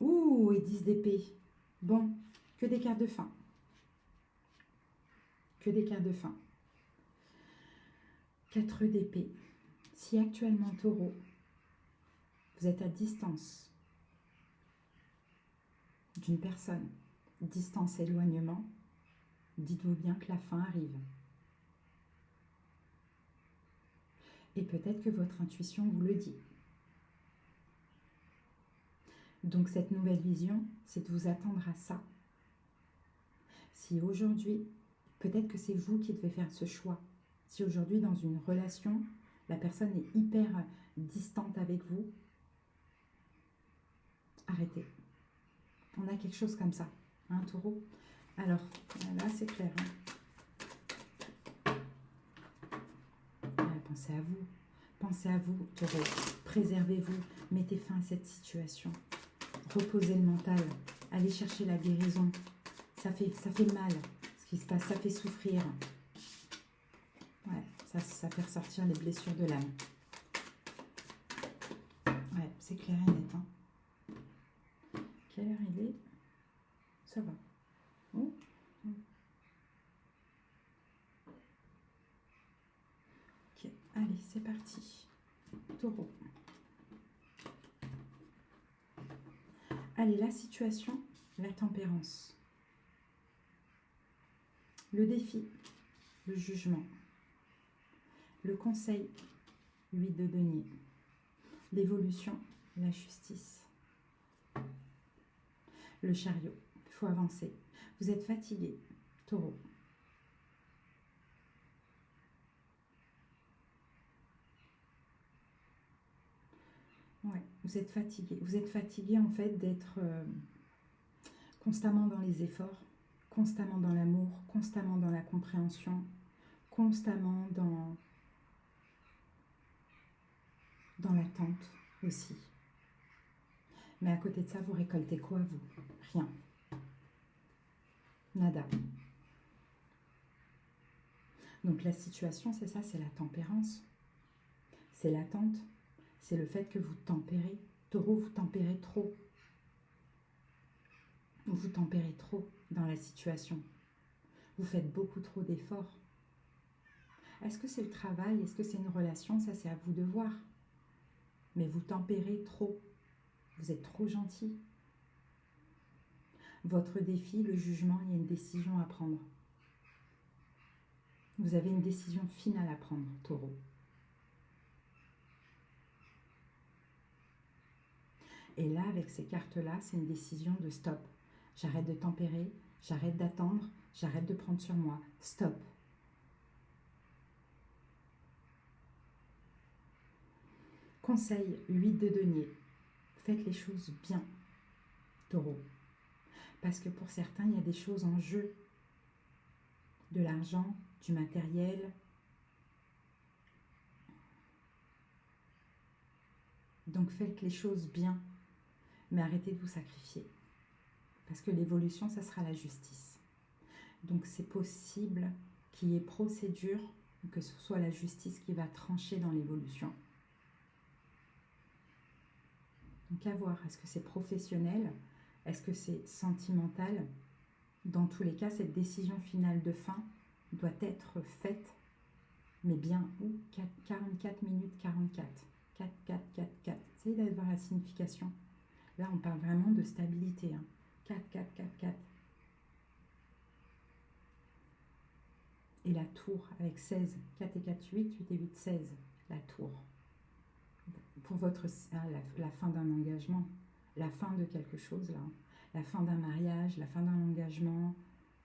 Ouh, et 10 d'épée. Bon, que des cartes de fin. Que des cartes de fin. 4 d'épée. Si actuellement, Taureau, vous êtes à distance d'une personne, distance, éloignement, dites-vous bien que la fin arrive. Et peut-être que votre intuition vous le dit. Donc cette nouvelle vision, c'est de vous attendre à ça. Si aujourd'hui, peut-être que c'est vous qui devez faire ce choix. Si aujourd'hui, dans une relation, la personne est hyper distante avec vous, arrêtez. On a quelque chose comme ça, hein, Taureau? Alors, là, c'est clair. Hein. Pensez à vous. Pensez à vous, Taureau. Préservez-vous. Mettez fin à cette situation. Reposez le mental. Allez chercher la guérison. Ça fait mal, ce qui se passe. Ça fait souffrir. Ouais, ça fait ressortir les blessures de l'âme. Ouais, c'est clair et net. Hein. Quelle heure il est? Ça va. Oh. Ok, allez, c'est parti. Taureau. Allez, la situation, la tempérance. Le défi, le jugement. Le conseil, 8 de denier. L'évolution, la justice. Le chariot, il faut avancer. Vous êtes fatigué, Taureau. Ouais, vous êtes fatigué. Vous êtes fatigué en fait d'être constamment dans les efforts, constamment dans l'amour, constamment dans la compréhension, constamment dans l'attente aussi. Mais à côté de ça, vous récoltez quoi, vous? Rien. Nada. Donc la situation, c'est ça, c'est la tempérance. C'est l'attente. C'est le fait que vous tempérez. Taureau, vous tempérez trop. Vous tempérez trop dans la situation. Vous faites beaucoup trop d'efforts. Est-ce que c'est le travail? Est-ce que c'est une relation? Ça, c'est à vous de voir. Mais vous tempérez trop. Vous êtes trop gentil. Votre défi, le jugement, il y a une décision à prendre. Vous avez une décision finale à prendre, Taureau. Et là, avec ces cartes-là, c'est une décision de stop. J'arrête de tempérer, j'arrête d'attendre, j'arrête de prendre sur moi. Stop. Conseil, 8 de denier. Faites les choses bien, Taureau. Parce que pour certains, il y a des choses en jeu. De l'argent, du matériel. Donc faites les choses bien. Mais arrêtez de vous sacrifier. Parce que l'évolution, ça sera la justice. Donc c'est possible qu'il y ait procédure, que ce soit la justice qui va trancher dans l'évolution. Donc à voir, est-ce que c'est professionnel? Est-ce que c'est sentimental? Dans tous les cas, cette décision finale de fin doit être faite, mais bien où? 44 minutes 44. 4, 4, 4, 4. Essayez d'aller voir la signification. Là, on parle vraiment de stabilité. Hein. 4, 4, 4, 4. Et la tour avec 16. 4 et 4, 8. 8 et 8, 16. La tour. pour votre la fin d'un engagement, la fin de quelque chose là, la fin d'un mariage, la fin d'un engagement.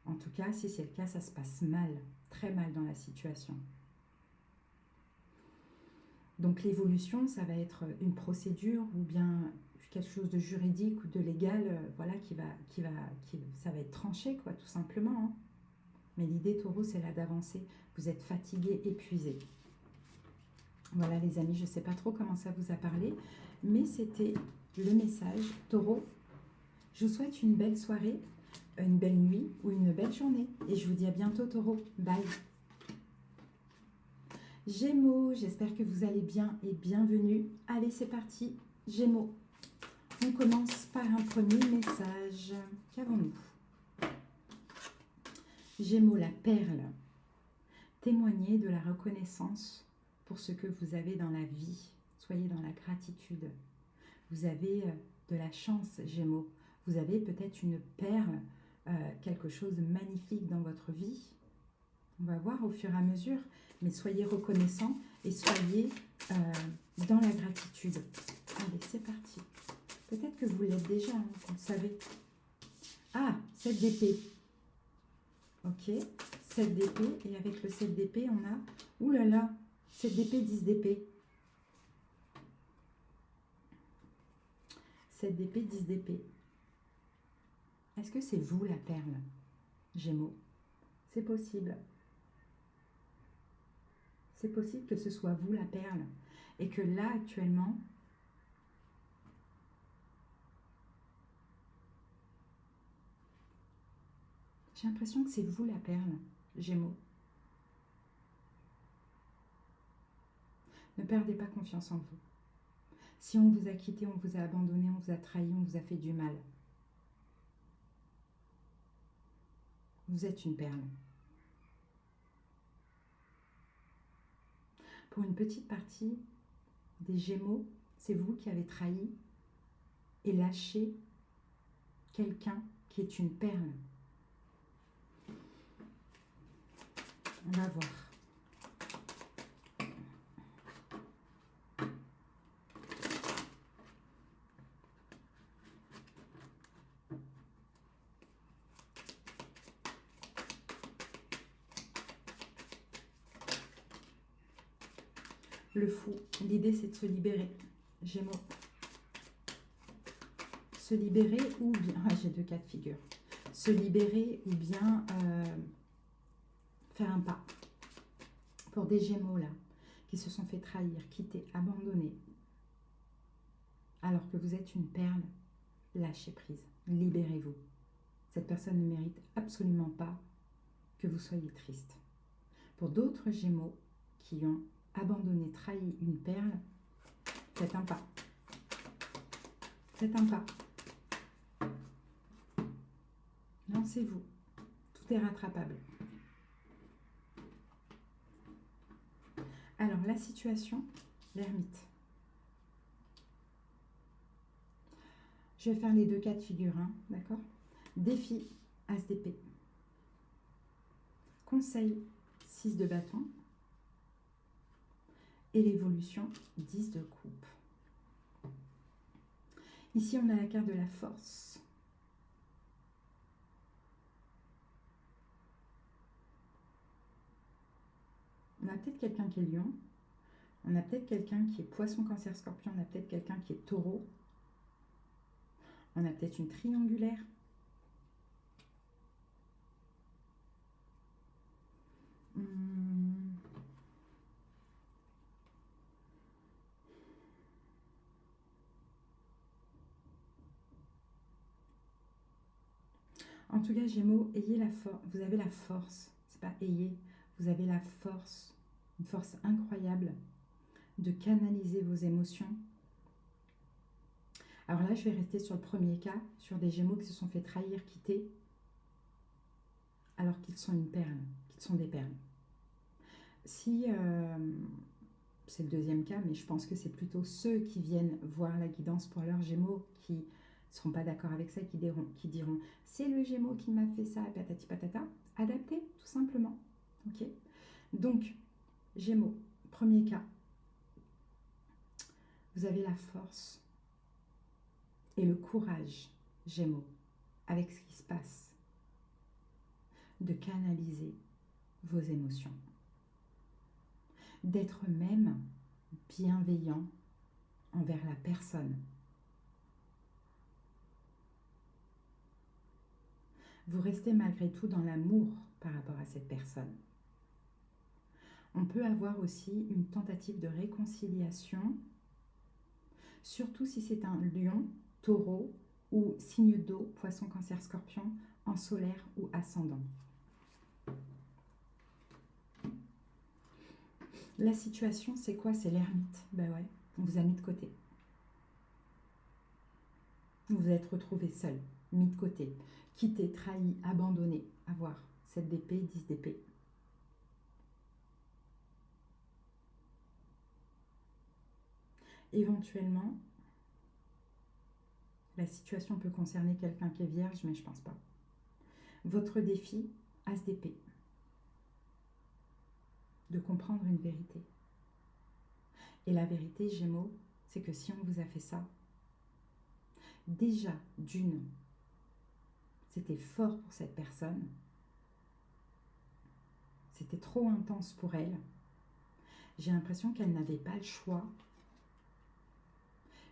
En tout cas, si c'est le cas, ça se passe mal, très mal dans la situation. Donc l'évolution, ça va être une procédure ou bien quelque chose de juridique ou de légal, voilà, ça va être tranché, quoi, tout simplement. Hein. Mais l'idée, Taureau, c'est là d'avancer. Vous êtes fatigué, épuisé. Voilà, les amis, je ne sais pas trop comment ça vous a parlé, mais c'était le message. Taureau, je vous souhaite une belle soirée, une belle nuit ou une belle journée. Et je vous dis à bientôt, Taureau. Bye. Gémeaux, j'espère que vous allez bien et bienvenue. Allez, c'est parti. Gémeaux, on commence par un premier message. Qu'avons-nous? Gémeaux, la perle. Témoignez de la reconnaissance pour ce que vous avez dans la vie. Soyez dans la gratitude. Vous avez de la chance, Gémeaux. Vous avez peut-être une perle, quelque chose de magnifique dans votre vie. On va voir au fur et à mesure, mais soyez reconnaissants et soyez dans la gratitude. Allez, c'est parti. Peut-être que vous l'êtes déjà, hein, vous le savez. Ah, 7 d'épée. Ok, 7 d'épée. Et avec le 7 d'épée, on a... Ouh là là, 7 d'épée, 10 d'épée. 7 d'épée, 10 d'épée. Est-ce que c'est vous la perle, Gémeaux? C'est possible. C'est possible que ce soit vous la perle. Et que là, actuellement, j'ai l'impression que c'est vous la perle, Gémeaux. Ne perdez pas confiance en vous. Si on vous a quitté, on vous a abandonné, on vous a trahi, on vous a fait du mal. Vous êtes une perle. Pour une petite partie des Gémeaux, c'est vous qui avez trahi et lâché quelqu'un qui est une perle. On va voir. Le fou, l'idée c'est de se libérer, Gémeaux. Se libérer ou bien, ah, j'ai 2 cas de figure. Se libérer ou bien faire un pas. Pour des Gémeaux là, qui se sont fait trahir, quitter, abandonner, alors que vous êtes une perle, lâchez prise, libérez-vous. Cette personne ne mérite absolument pas que vous soyez triste. Pour d'autres Gémeaux qui ont abandonné, trahi une perle, faites un pas. Faites un pas. Lancez-vous. Tout est rattrapable. Alors, la situation, l'ermite. Je vais faire les 2 cas de figure, hein, d'accord? Défi, as d'épée. Conseil, 6 de bâton. Et l'évolution, 10 de coupe. Ici, on a la carte de la force. On a peut-être quelqu'un qui est lion. On a peut-être quelqu'un qui est poisson, cancer, scorpion. On a peut-être quelqu'un qui est taureau. On a peut-être une triangulaire. En tout cas, Gémeaux, ayez la force. Vous avez la force. C'est pas ayez. Vous avez la force. Une force incroyable de canaliser vos émotions. Alors là, je vais rester sur le premier cas, sur des Gémeaux qui se sont fait trahir, quitter, alors qu'ils sont une perle, qu'ils sont des perles. Si, c'est le deuxième cas, mais je pense que c'est plutôt ceux qui viennent voir la guidance pour leurs Gémeaux qui ne seront pas d'accord avec ça, qui diront c'est le Gémeaux qui m'a fait ça, patati patata. Adaptez, tout simplement. Ok. Donc, Gémeaux, premier cas. Vous avez la force et le courage, Gémeaux, avec ce qui se passe, de canaliser vos émotions, d'être même bienveillant envers la personne. Vous restez malgré tout dans l'amour par rapport à cette personne. On peut avoir aussi une tentative de réconciliation, surtout si c'est un lion, taureau ou signe d'eau, poisson, cancer, scorpion, en solaire ou ascendant. La situation, c'est quoi? C'est l'ermite. Ben ouais, on vous a mis de côté. Vous vous êtes retrouvé seul, mis de côté, quitté, trahi, abandonné. À voir, 7 d'épée, 10 d'épée. Éventuellement, la situation peut concerner quelqu'un qui est vierge, mais je ne pense pas. Votre défi, as d'épée. De comprendre une vérité. Et la vérité, Gémeaux, c'est que si on vous a fait ça, déjà, d'une, c'était fort pour cette personne. C'était trop intense pour elle. J'ai l'impression qu'elle n'avait pas le choix.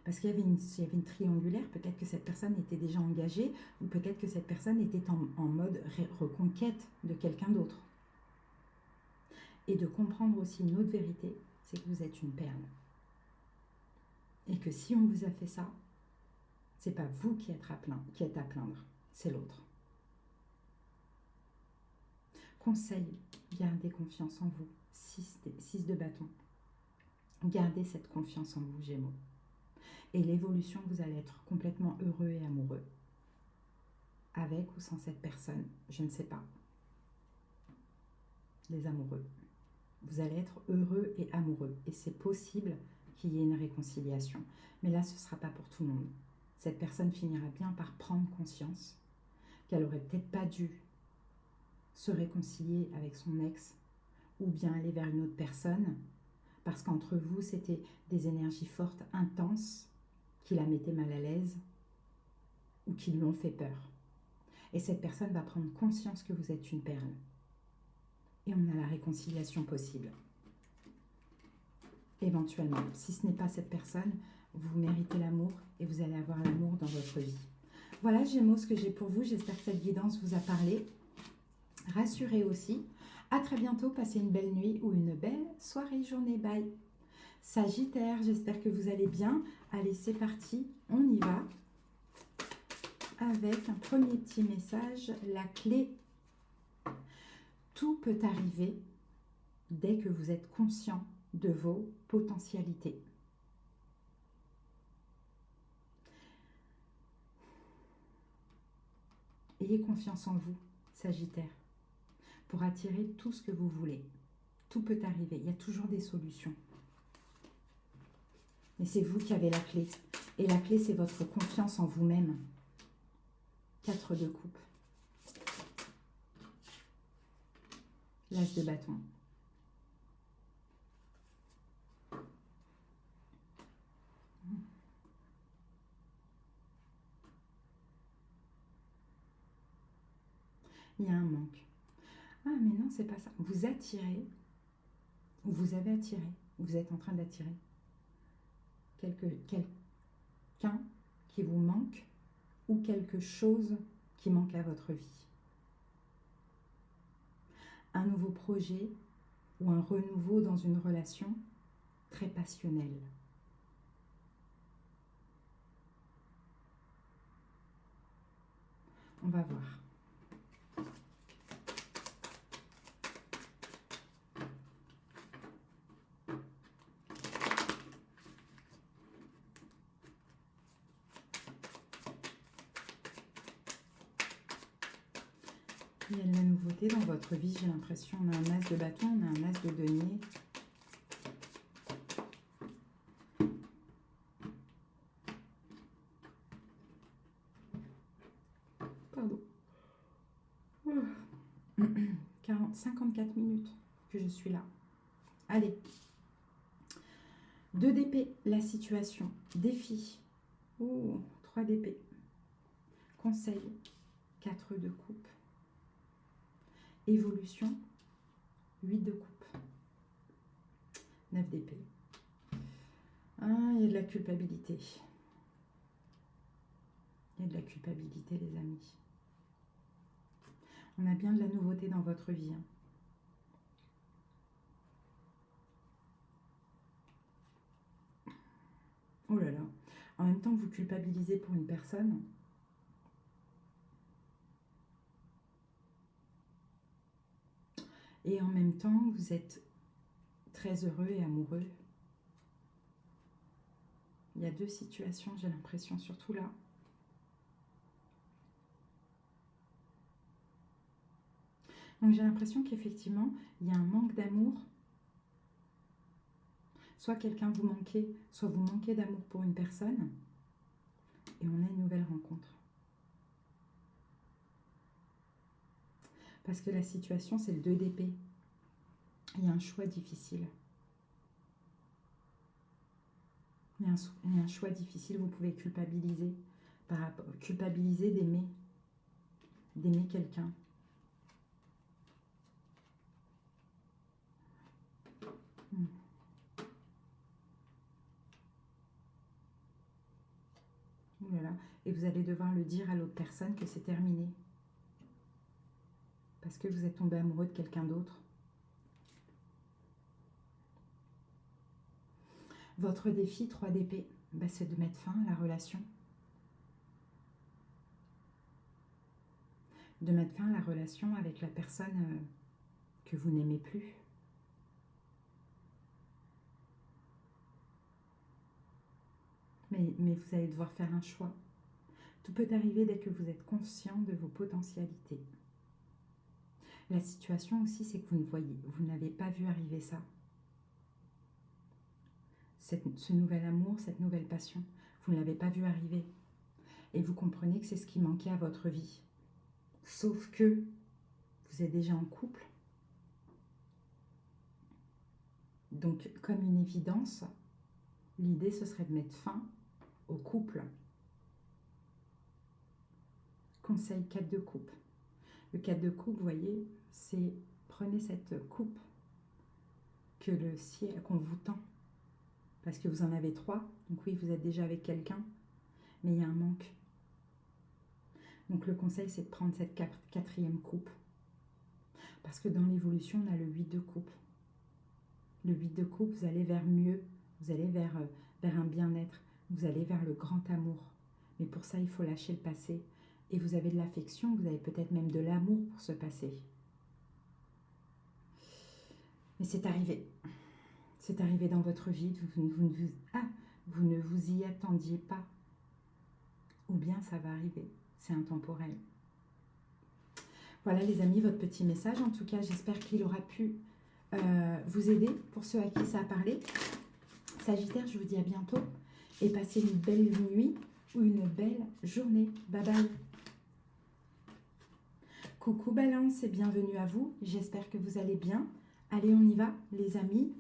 Parce qu'il y avait une triangulaire, peut-être que cette personne était déjà engagée, ou peut-être que cette personne était en mode reconquête de quelqu'un d'autre. Et de comprendre aussi une autre vérité, c'est que vous êtes une perle. Et que si on vous a fait ça, c'est pas vous qui êtes à plaindre, c'est l'autre. Conseil, gardez confiance en vous. 6 de bâton. Gardez cette confiance en vous, Gémeaux. Et l'évolution, vous allez être complètement heureux et amoureux. Avec ou sans cette personne, je ne sais pas. Les amoureux. Vous allez être heureux et amoureux. Et c'est possible qu'il y ait une réconciliation. Mais là, ce ne sera pas pour tout le monde. Cette personne finira bien par prendre conscience qu'elle n'aurait peut-être pas dû se réconcilier avec son ex ou bien aller vers une autre personne parce qu'entre vous, c'était des énergies fortes, intenses, qui la mettaient mal à l'aise ou qui lui ont fait peur. Et cette personne va prendre conscience que vous êtes une perle. Et on a la réconciliation possible. Éventuellement, si ce n'est pas cette personne, vous méritez l'amour et vous allez avoir l'amour dans votre vie. Voilà, Gémeaux, ce que j'ai pour vous. J'espère que cette guidance vous a parlé. Rassurez aussi. À très bientôt. Passez une belle nuit ou une belle soirée, journée. Bye. Sagittaire, j'espère que vous allez bien. Allez, c'est parti. On y va. Avec un premier petit message. La clé. Tout peut arriver dès que vous êtes conscient de vos potentialités. Ayez confiance en vous, Sagittaire, pour attirer tout ce que vous voulez. Tout peut arriver, il y a toujours des solutions. Mais c'est vous qui avez la clé. Et la clé, c'est votre confiance en vous-même. 4 de coupe. L'as de bâton. Il y a un manque. Ah, mais non, c'est pas ça. Vous attirez, ou vous avez attiré, vous êtes en train d'attirer quelqu'un qui vous manque ou quelque chose qui manque à votre vie. Un nouveau projet ou un renouveau dans une relation très passionnelle. On va voir. Il y a de la nouveauté dans votre vie, j'ai l'impression. On a un as de bâton, on a un as de denier. Pardon. 54 minutes que je suis là. Allez. 2 d'épée, la situation. Défi. Oh, 3 d'épée. Conseil. 4 de coupe. Évolution. 8 de coupe. 9 d'épée. Ah, il y a de la culpabilité. Il y a de la culpabilité, les amis. On a bien de la nouveauté dans votre vie. Hein. Oh là là. En même temps que vous culpabilisez pour une personne, et en même temps, vous êtes très heureux et amoureux. Il y a 2 situations, j'ai l'impression, surtout là. Donc j'ai l'impression qu'effectivement, il y a un manque d'amour. Soit quelqu'un vous manquait, soit vous manquez d'amour pour une personne. Et on a une nouvelle rencontre. Parce que la situation, c'est le 2 d'épée. Il y a un choix difficile. Il y a un choix difficile, vous pouvez culpabiliser. Culpabiliser d'aimer quelqu'un. Voilà. Et vous allez devoir le dire à l'autre personne que c'est terminé. Parce que vous êtes tombé amoureux de quelqu'un d'autre. Votre défi, 3 d'épée, bah, c'est de mettre fin à la relation. De mettre fin à la relation avec la personne que vous n'aimez plus. Mais vous allez devoir faire un choix. Tout peut arriver dès que vous êtes conscient de vos potentialités. La situation aussi, c'est que vous n'avez pas vu arriver ça. Ce nouvel amour, cette nouvelle passion, vous ne l'avez pas vu arriver. Et vous comprenez que c'est ce qui manquait à votre vie. Sauf que vous êtes déjà en couple. Donc, comme une évidence, l'idée, ce serait de mettre fin au couple. Conseil 4 de coupe. Le 4 de coupe, vous voyez, c'est prenez cette coupe que le ciel, qu'on vous tend. Parce que vous en avez 3. Donc oui, vous êtes déjà avec quelqu'un, mais il y a un manque. Donc le conseil, c'est de prendre cette 4e coupe. Parce que dans l'évolution, on a le 8 de coupe. Le 8 de coupe, vous allez vers mieux, vous allez vers un bien-être, vous allez vers le grand amour. Mais pour ça, il faut lâcher le passé. Et vous avez de l'affection, vous avez peut-être même de l'amour pour ce passé. Mais c'est arrivé. C'est arrivé dans votre vie, vous ne vous y attendiez pas. Ou bien ça va arriver, c'est intemporel. Voilà les amis, votre petit message. En tout cas, j'espère qu'il aura pu vous aider pour ceux à qui ça a parlé. Sagittaire, je vous dis à bientôt et passez une belle nuit ou une belle journée. Bye bye. Coucou Balance et bienvenue à vous. J'espère que vous allez bien. Allez, on y va les amis.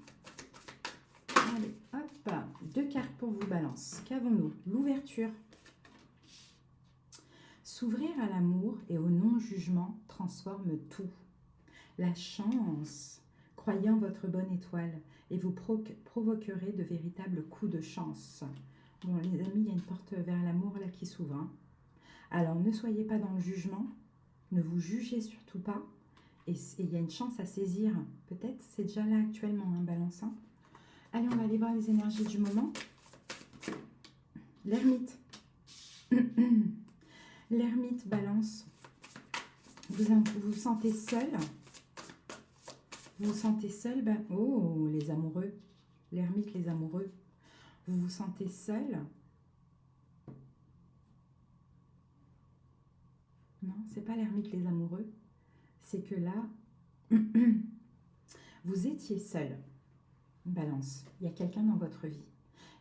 Allez, hop, 2 cartes pour vous Balance. Qu'avons-nous? L'ouverture. S'ouvrir à l'amour et au non-jugement transforme tout. La chance. Croyez en votre bonne étoile et vous provoquerez de véritables coups de chance. Bon les amis, il y a une porte vers l'amour là qui s'ouvre. Hein. Alors ne soyez pas dans le jugement, ne vous jugez surtout pas. Et il y a une chance à saisir. Peut-être, c'est déjà là actuellement, hein, Balance. Hein. Allez, on va aller voir les énergies du moment. L'ermite. L'ermite, Balance. Vous vous sentez seul. Vous vous sentez seul. Ben, oh, les amoureux. L'ermite, les amoureux. Vous vous sentez seul. Non, c'est pas l'ermite, les amoureux. C'est que là, vous étiez seul. Balance. Il y a quelqu'un dans votre vie.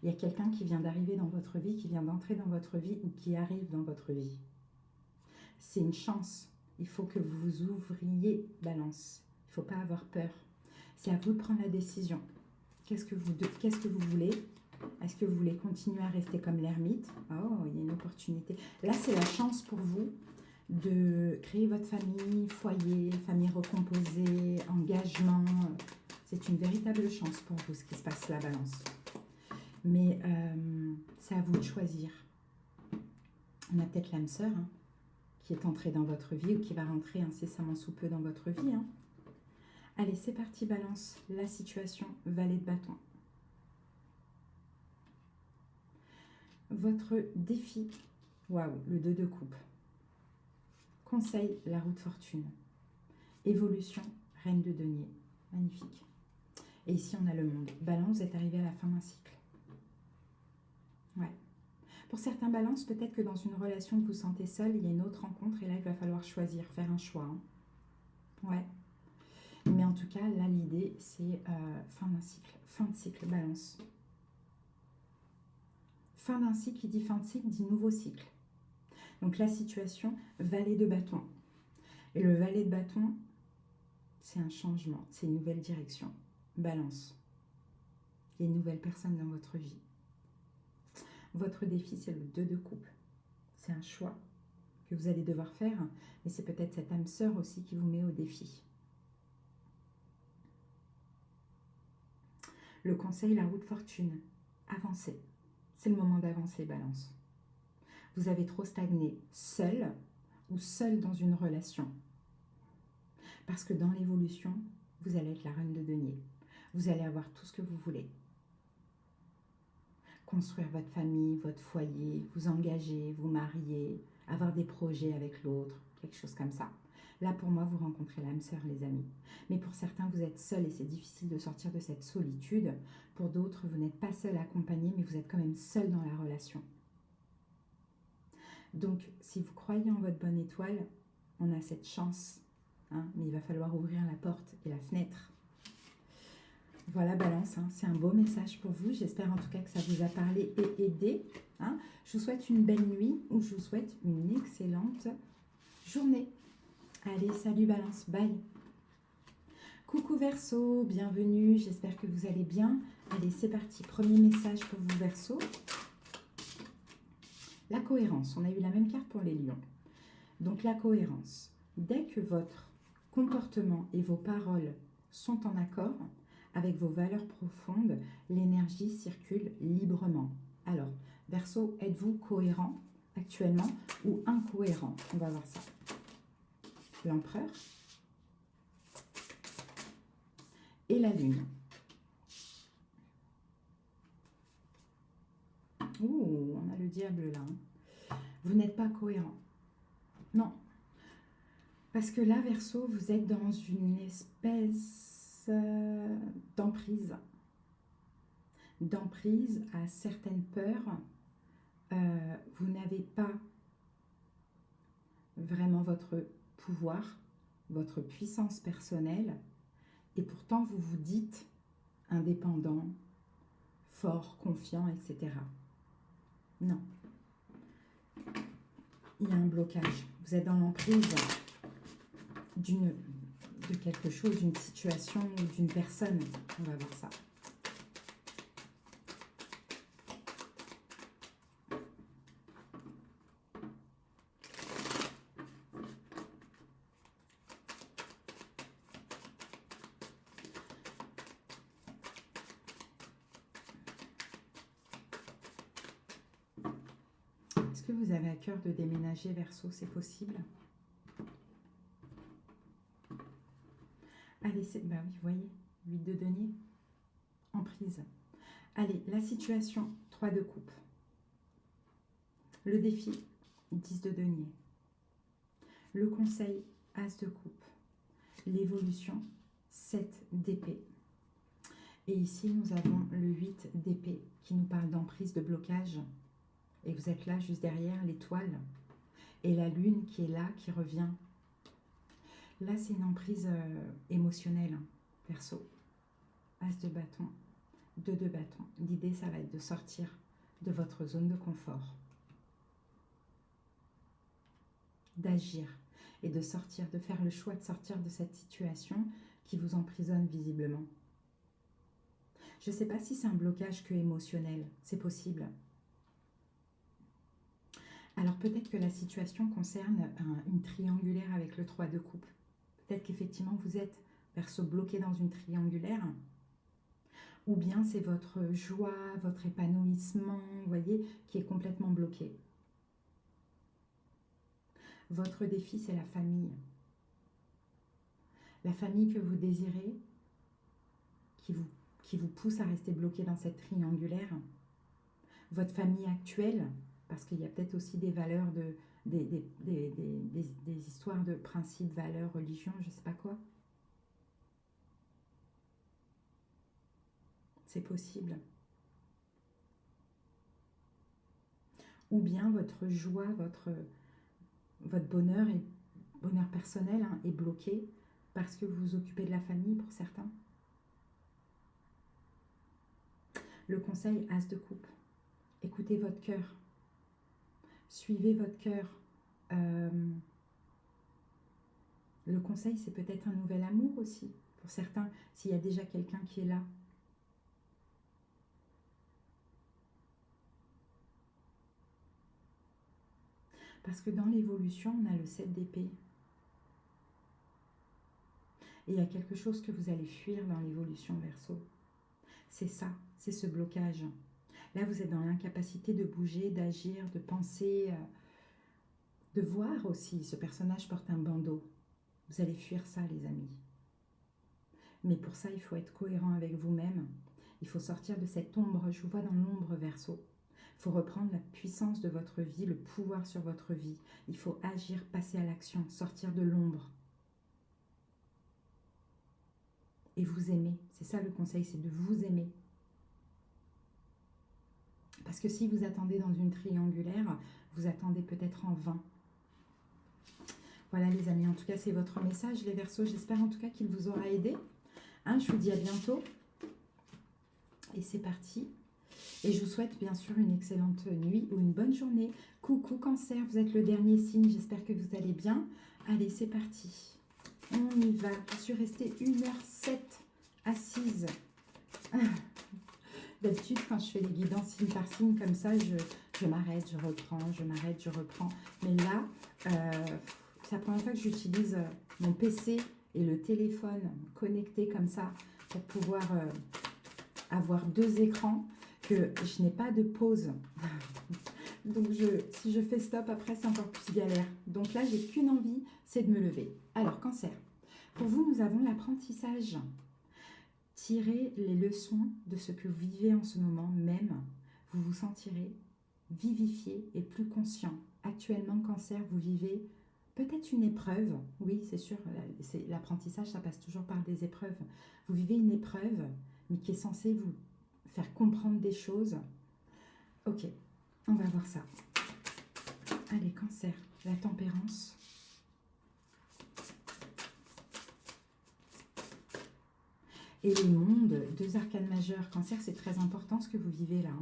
Il y a quelqu'un qui vient d'arriver dans votre vie, qui vient d'entrer dans votre vie ou qui arrive dans votre vie. C'est une chance. Il faut que vous vous ouvriez, Balance. Il ne faut pas avoir peur. C'est à vous de prendre la décision. Qu'est-ce que vous voulez? Est-ce que vous voulez continuer à rester comme l'ermite? Oh, il y a une opportunité. Là, c'est la chance pour vous de créer votre famille, foyer, famille recomposée, engagement. C'est une véritable chance pour vous, ce qui se passe là, Balance. Mais c'est à vous de choisir. On a peut-être l'âme sœur qui est entrée dans votre vie ou qui va rentrer incessamment sous peu dans votre vie. Allez, c'est parti, Balance. La situation, valet de bâton. Votre défi, waouh, le 2 de coupe. Conseil, la roue de fortune. Évolution, reine de denier. Magnifique. Et ici, on a le monde. Balance, vous êtes arrivé à la fin d'un cycle. Ouais. Pour certains balances, peut-être que dans une relation que vous sentez seule, il y a une autre rencontre et là, il va falloir choisir, faire un choix. Ouais. Mais en tout cas, là, l'idée, c'est fin d'un cycle. Fin de cycle, Balance. Fin d'un cycle, qui dit fin de cycle, dit nouveau cycle. Donc la situation, valet de bâton. Et le valet de bâton, c'est un changement, c'est une nouvelle direction. Balance. Il y a une nouvelle personne dans votre vie. Votre défi, c'est le 2 de coupe. C'est un choix que vous allez devoir faire, mais c'est peut-être cette âme sœur aussi qui vous met au défi. Le conseil, la roue de fortune. Avancez. C'est le moment d'avancer, Balance. Vous avez trop stagné seul ou seul dans une relation. Parce que dans l'évolution, vous allez être la reine de denier. Vous allez avoir tout ce que vous voulez. Construire votre famille, votre foyer, vous engager, vous marier, avoir des projets avec l'autre, quelque chose comme ça. Là, pour moi, vous rencontrez l'âme sœur, les amis. Mais pour certains, vous êtes seul et c'est difficile de sortir de cette solitude. Pour d'autres, vous n'êtes pas seul accompagné, mais vous êtes quand même seul dans la relation. Donc, si vous croyez en votre bonne étoile, on a cette chance. Mais il va falloir ouvrir la porte et la fenêtre. Voilà, Balance, c'est un beau message pour vous. J'espère en tout cas que ça vous a parlé et aidé. Je vous souhaite une belle nuit ou je vous souhaite une excellente journée. Allez, salut Balance, bye. Coucou Verseau, bienvenue, j'espère que vous allez bien. Allez, c'est parti, premier message pour vous Verseau. La cohérence, on a eu la même carte pour les lions. Donc la cohérence, dès que votre comportement et vos paroles sont en accord avec vos valeurs profondes, l'énergie circule librement. Alors, Verseau, êtes-vous cohérent actuellement ou incohérent? On va voir ça. L'empereur et la lune. Ouh, on a le diable là. Vous n'êtes pas cohérent. Non. Parce que là, Verseau, vous êtes dans une espèce d'emprise. D'emprise à certaines peurs. Vous n'avez pas vraiment votre pouvoir, votre puissance personnelle. Et pourtant, vous vous dites indépendant, fort, confiant, etc. Non. Il y a un blocage. Vous êtes dans l'emprise de quelque chose, d'une situation ou d'une personne. On va voir ça. Est-ce que vous avez à cœur de déménager, Verseau? C'est possible? Allez, bah oui, vous voyez, 8 de denier, emprise. Allez, la situation, 3 de coupe. Le défi, 10 de denier. Le conseil, as de coupe. L'évolution, 7 d'épée. Et ici, nous avons le 8 d'épée qui nous parle d'emprise, de blocage. Et vous êtes là, juste derrière l'étoile. Et la lune qui est là, qui revient. Là, c'est une emprise émotionnelle, Verseau. As de bâton, 2 de bâton. L'idée, ça va être de sortir de votre zone de confort. D'agir et de sortir, de faire le choix de sortir de cette situation qui vous emprisonne visiblement. Je ne sais pas si c'est un blocage que émotionnel. C'est possible. Alors peut-être que la situation concerne une triangulaire avec le 3 de coupe. Peut-être qu'effectivement vous êtes Verseau bloqué dans une triangulaire. Ou bien c'est votre joie, votre épanouissement, vous voyez, qui est complètement bloqué. Votre défi, c'est la famille. La famille que vous désirez, qui vous pousse à rester bloqué dans cette triangulaire. Votre famille actuelle, parce qu'il y a peut-être aussi des valeurs, des histoires de principes, valeurs, religion, je ne sais pas quoi. C'est possible. Ou bien votre joie, votre bonheur, bonheur personnel est bloqué parce que vous vous occupez de la famille pour certains. Le conseil As de coupe. Écoutez votre cœur. Suivez votre cœur. Le conseil, c'est peut-être un nouvel amour aussi. Pour certains, s'il y a déjà quelqu'un qui est là. Parce que dans l'évolution, on a le 7 d'épée. Et il y a quelque chose que vous allez fuir dans l'évolution Verseau. C'est ça, c'est ce blocage. Là, vous êtes dans l'incapacité de bouger, d'agir, de penser, de voir aussi. Ce personnage porte un bandeau. Vous allez fuir ça, les amis. Mais pour ça, il faut être cohérent avec vous-même. Il faut sortir de cette ombre. Je vous vois dans l'ombre Verseau. Il faut reprendre la puissance de votre vie, le pouvoir sur votre vie. Il faut agir, passer à l'action, sortir de l'ombre. Et vous aimer. C'est ça le conseil, c'est de vous aimer. Parce que si vous attendez dans une triangulaire, vous attendez peut-être en vain. Voilà les amis, en tout cas c'est votre message les Verseaux. J'espère en tout cas qu'il vous aura aidé. Je vous dis à bientôt. Et c'est parti. Et je vous souhaite bien sûr une excellente nuit ou une bonne journée. Coucou Cancer, vous êtes le dernier signe. J'espère que vous allez bien. Allez, c'est parti. On y va. Je suis restée 1h07 assise. D'habitude, quand je fais les guidances signe par signe comme ça, je m'arrête, je reprends, je m'arrête, je reprends. Mais là, c'est la première fois que j'utilise mon PC et le téléphone connecté comme ça pour pouvoir avoir 2 écrans, que je n'ai pas de pause. Donc, si je fais stop, après, c'est encore plus galère. Donc là, j'ai qu'une envie, c'est de me lever. Alors, Cancer, pour vous, nous avons l'apprentissage. Tirez les leçons de ce que vous vivez en ce moment même. Vous vous sentirez vivifié et plus conscient. Actuellement, Cancer, vous vivez peut-être une épreuve. Oui, c'est sûr, l'apprentissage, ça passe toujours par des épreuves. Vous vivez une épreuve, mais qui est censée vous faire comprendre des choses. Ok, on va voir ça. Allez, Cancer, la tempérance. Et le monde, 2 arcanes majeures. Cancer, c'est très important ce que vous vivez là.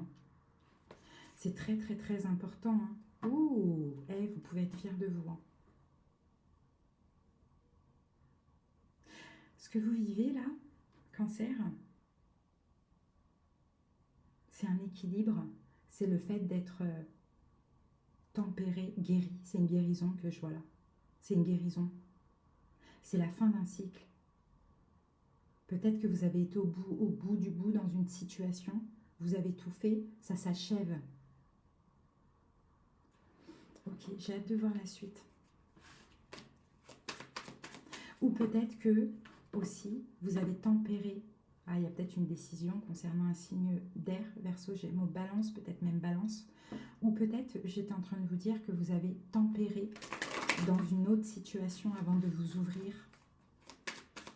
C'est très, très, très important. Ouh, vous pouvez être fiers de vous. Ce que vous vivez là, Cancer, c'est un équilibre. C'est le fait d'être tempéré, guéri. C'est une guérison que je vois là. C'est une guérison. C'est la fin d'un cycle. Peut-être que vous avez été au bout du bout dans une situation. Vous avez tout fait. Ça s'achève. Ok, j'ai hâte de voir la suite. Ou peut-être que, aussi, vous avez tempéré. Il y a peut-être une décision concernant un signe d'air, Verseau, Gémeaux, Balance, peut-être même Balance. Ou peut-être, j'étais en train de vous dire que vous avez tempéré dans une autre situation avant de vous ouvrir.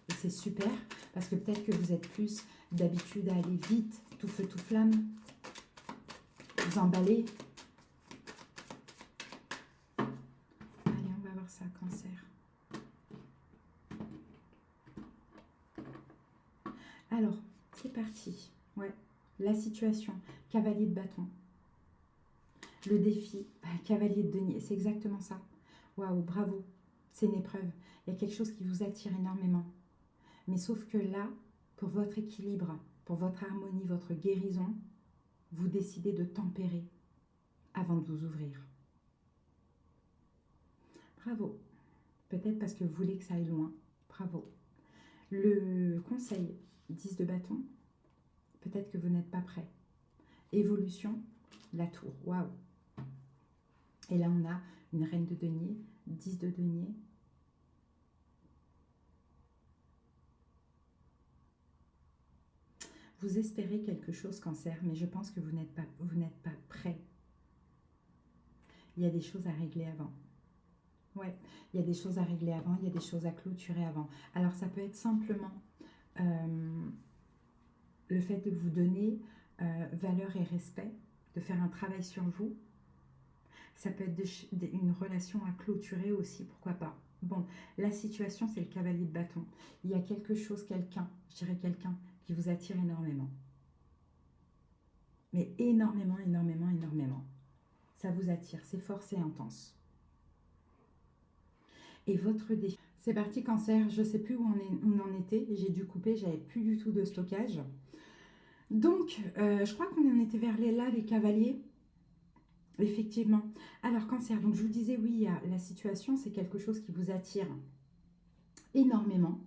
Et c'est super, parce que peut-être que vous êtes plus d'habitude à aller vite, tout feu, tout flamme, vous emballer. Allez, on va voir ça, Cancer. Alors, c'est parti. Ouais, la situation, cavalier de bâton. Le défi, cavalier de denier, c'est exactement ça. Waouh, bravo, c'est une épreuve. Il y a quelque chose qui vous attire énormément. Mais sauf que là, pour votre équilibre, pour votre harmonie, votre guérison, vous décidez de tempérer avant de vous ouvrir. Bravo. Peut-être parce que vous voulez que ça aille loin. Bravo. Le conseil 10 de bâton, peut-être que vous n'êtes pas prêt. Évolution, la tour. Waouh. Et là, on a une reine de denier, 10 de denier. Vous espérez quelque chose, Cancer, mais je pense que vous n'êtes pas prêt. Il y a des choses à régler avant. Ouais, il y a des choses à régler avant, il y a des choses à clôturer avant. Alors, ça peut être simplement le fait de vous donner valeur et respect, de faire un travail sur vous. Ça peut être une relation à clôturer aussi, pourquoi pas. Bon, la situation, c'est le cavalier de bâton. Il y a quelque chose, quelqu'un qui vous attire énormément. Mais énormément, énormément, énormément. Ça vous attire, c'est fort, c'est intense. Et votre défi. C'est parti, Cancer, je ne sais plus où on en était, j'ai dû couper, j'avais plus du tout de stockage. Donc, je crois qu'on en était vers les cavaliers. Effectivement. Alors, Cancer, donc je vous disais, oui, il y a la situation, c'est quelque chose qui vous attire énormément.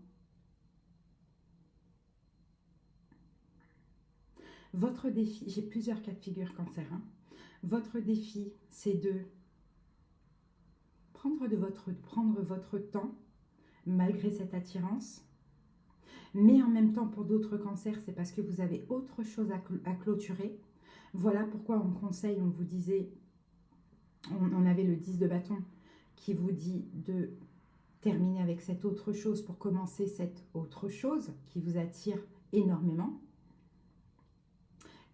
Votre défi, j'ai plusieurs cas de figure, Cancer. Hein. Votre défi, c'est de prendre votre temps, malgré cette attirance. Mais en même temps, pour d'autres cancers, c'est parce que vous avez autre chose à clôturer. Voilà pourquoi on conseille, on vous disait, on avait le 10 de bâton qui vous dit de terminer avec cette autre chose pour commencer cette autre chose qui vous attire énormément.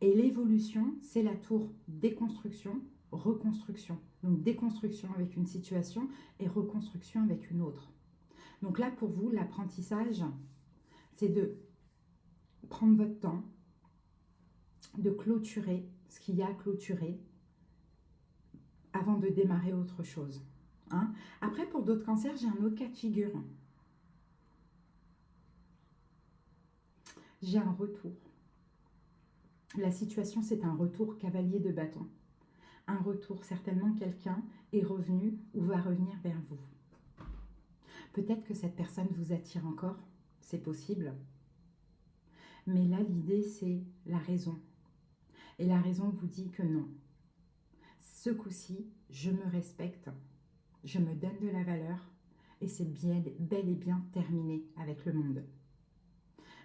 Et l'évolution, c'est la tour déconstruction, reconstruction. Donc déconstruction avec une situation et reconstruction avec une autre. Donc là, pour vous, l'apprentissage, c'est de prendre votre temps, de clôturer ce qu'il y a à clôturer avant de démarrer autre chose. Hein? Après, pour d'autres cancers, j'ai un autre cas de figure. J'ai un retour. La situation, c'est un retour cavalier de bâton. Un retour, certainement quelqu'un est revenu ou va revenir vers vous. Peut-être que cette personne vous attire encore, c'est possible. Mais là, l'idée, c'est la raison. Et la raison vous dit que non. Ce coup-ci, je me respecte, je me donne de la valeur et c'est bel et bien terminé avec le monde.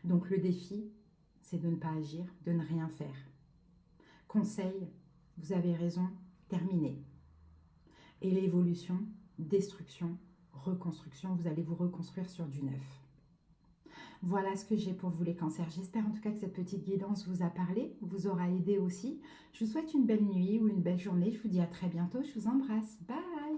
Donc le défi, c'est de ne pas agir, de ne rien faire. Conseil, vous avez raison, terminé. Et l'évolution, destruction, reconstruction, vous allez vous reconstruire sur du neuf. Voilà ce que j'ai pour vous les cancers. J'espère en tout cas que cette petite guidance vous a parlé, vous aura aidé aussi. Je vous souhaite une belle nuit ou une belle journée. Je vous dis à très bientôt. Je vous embrasse. Bye!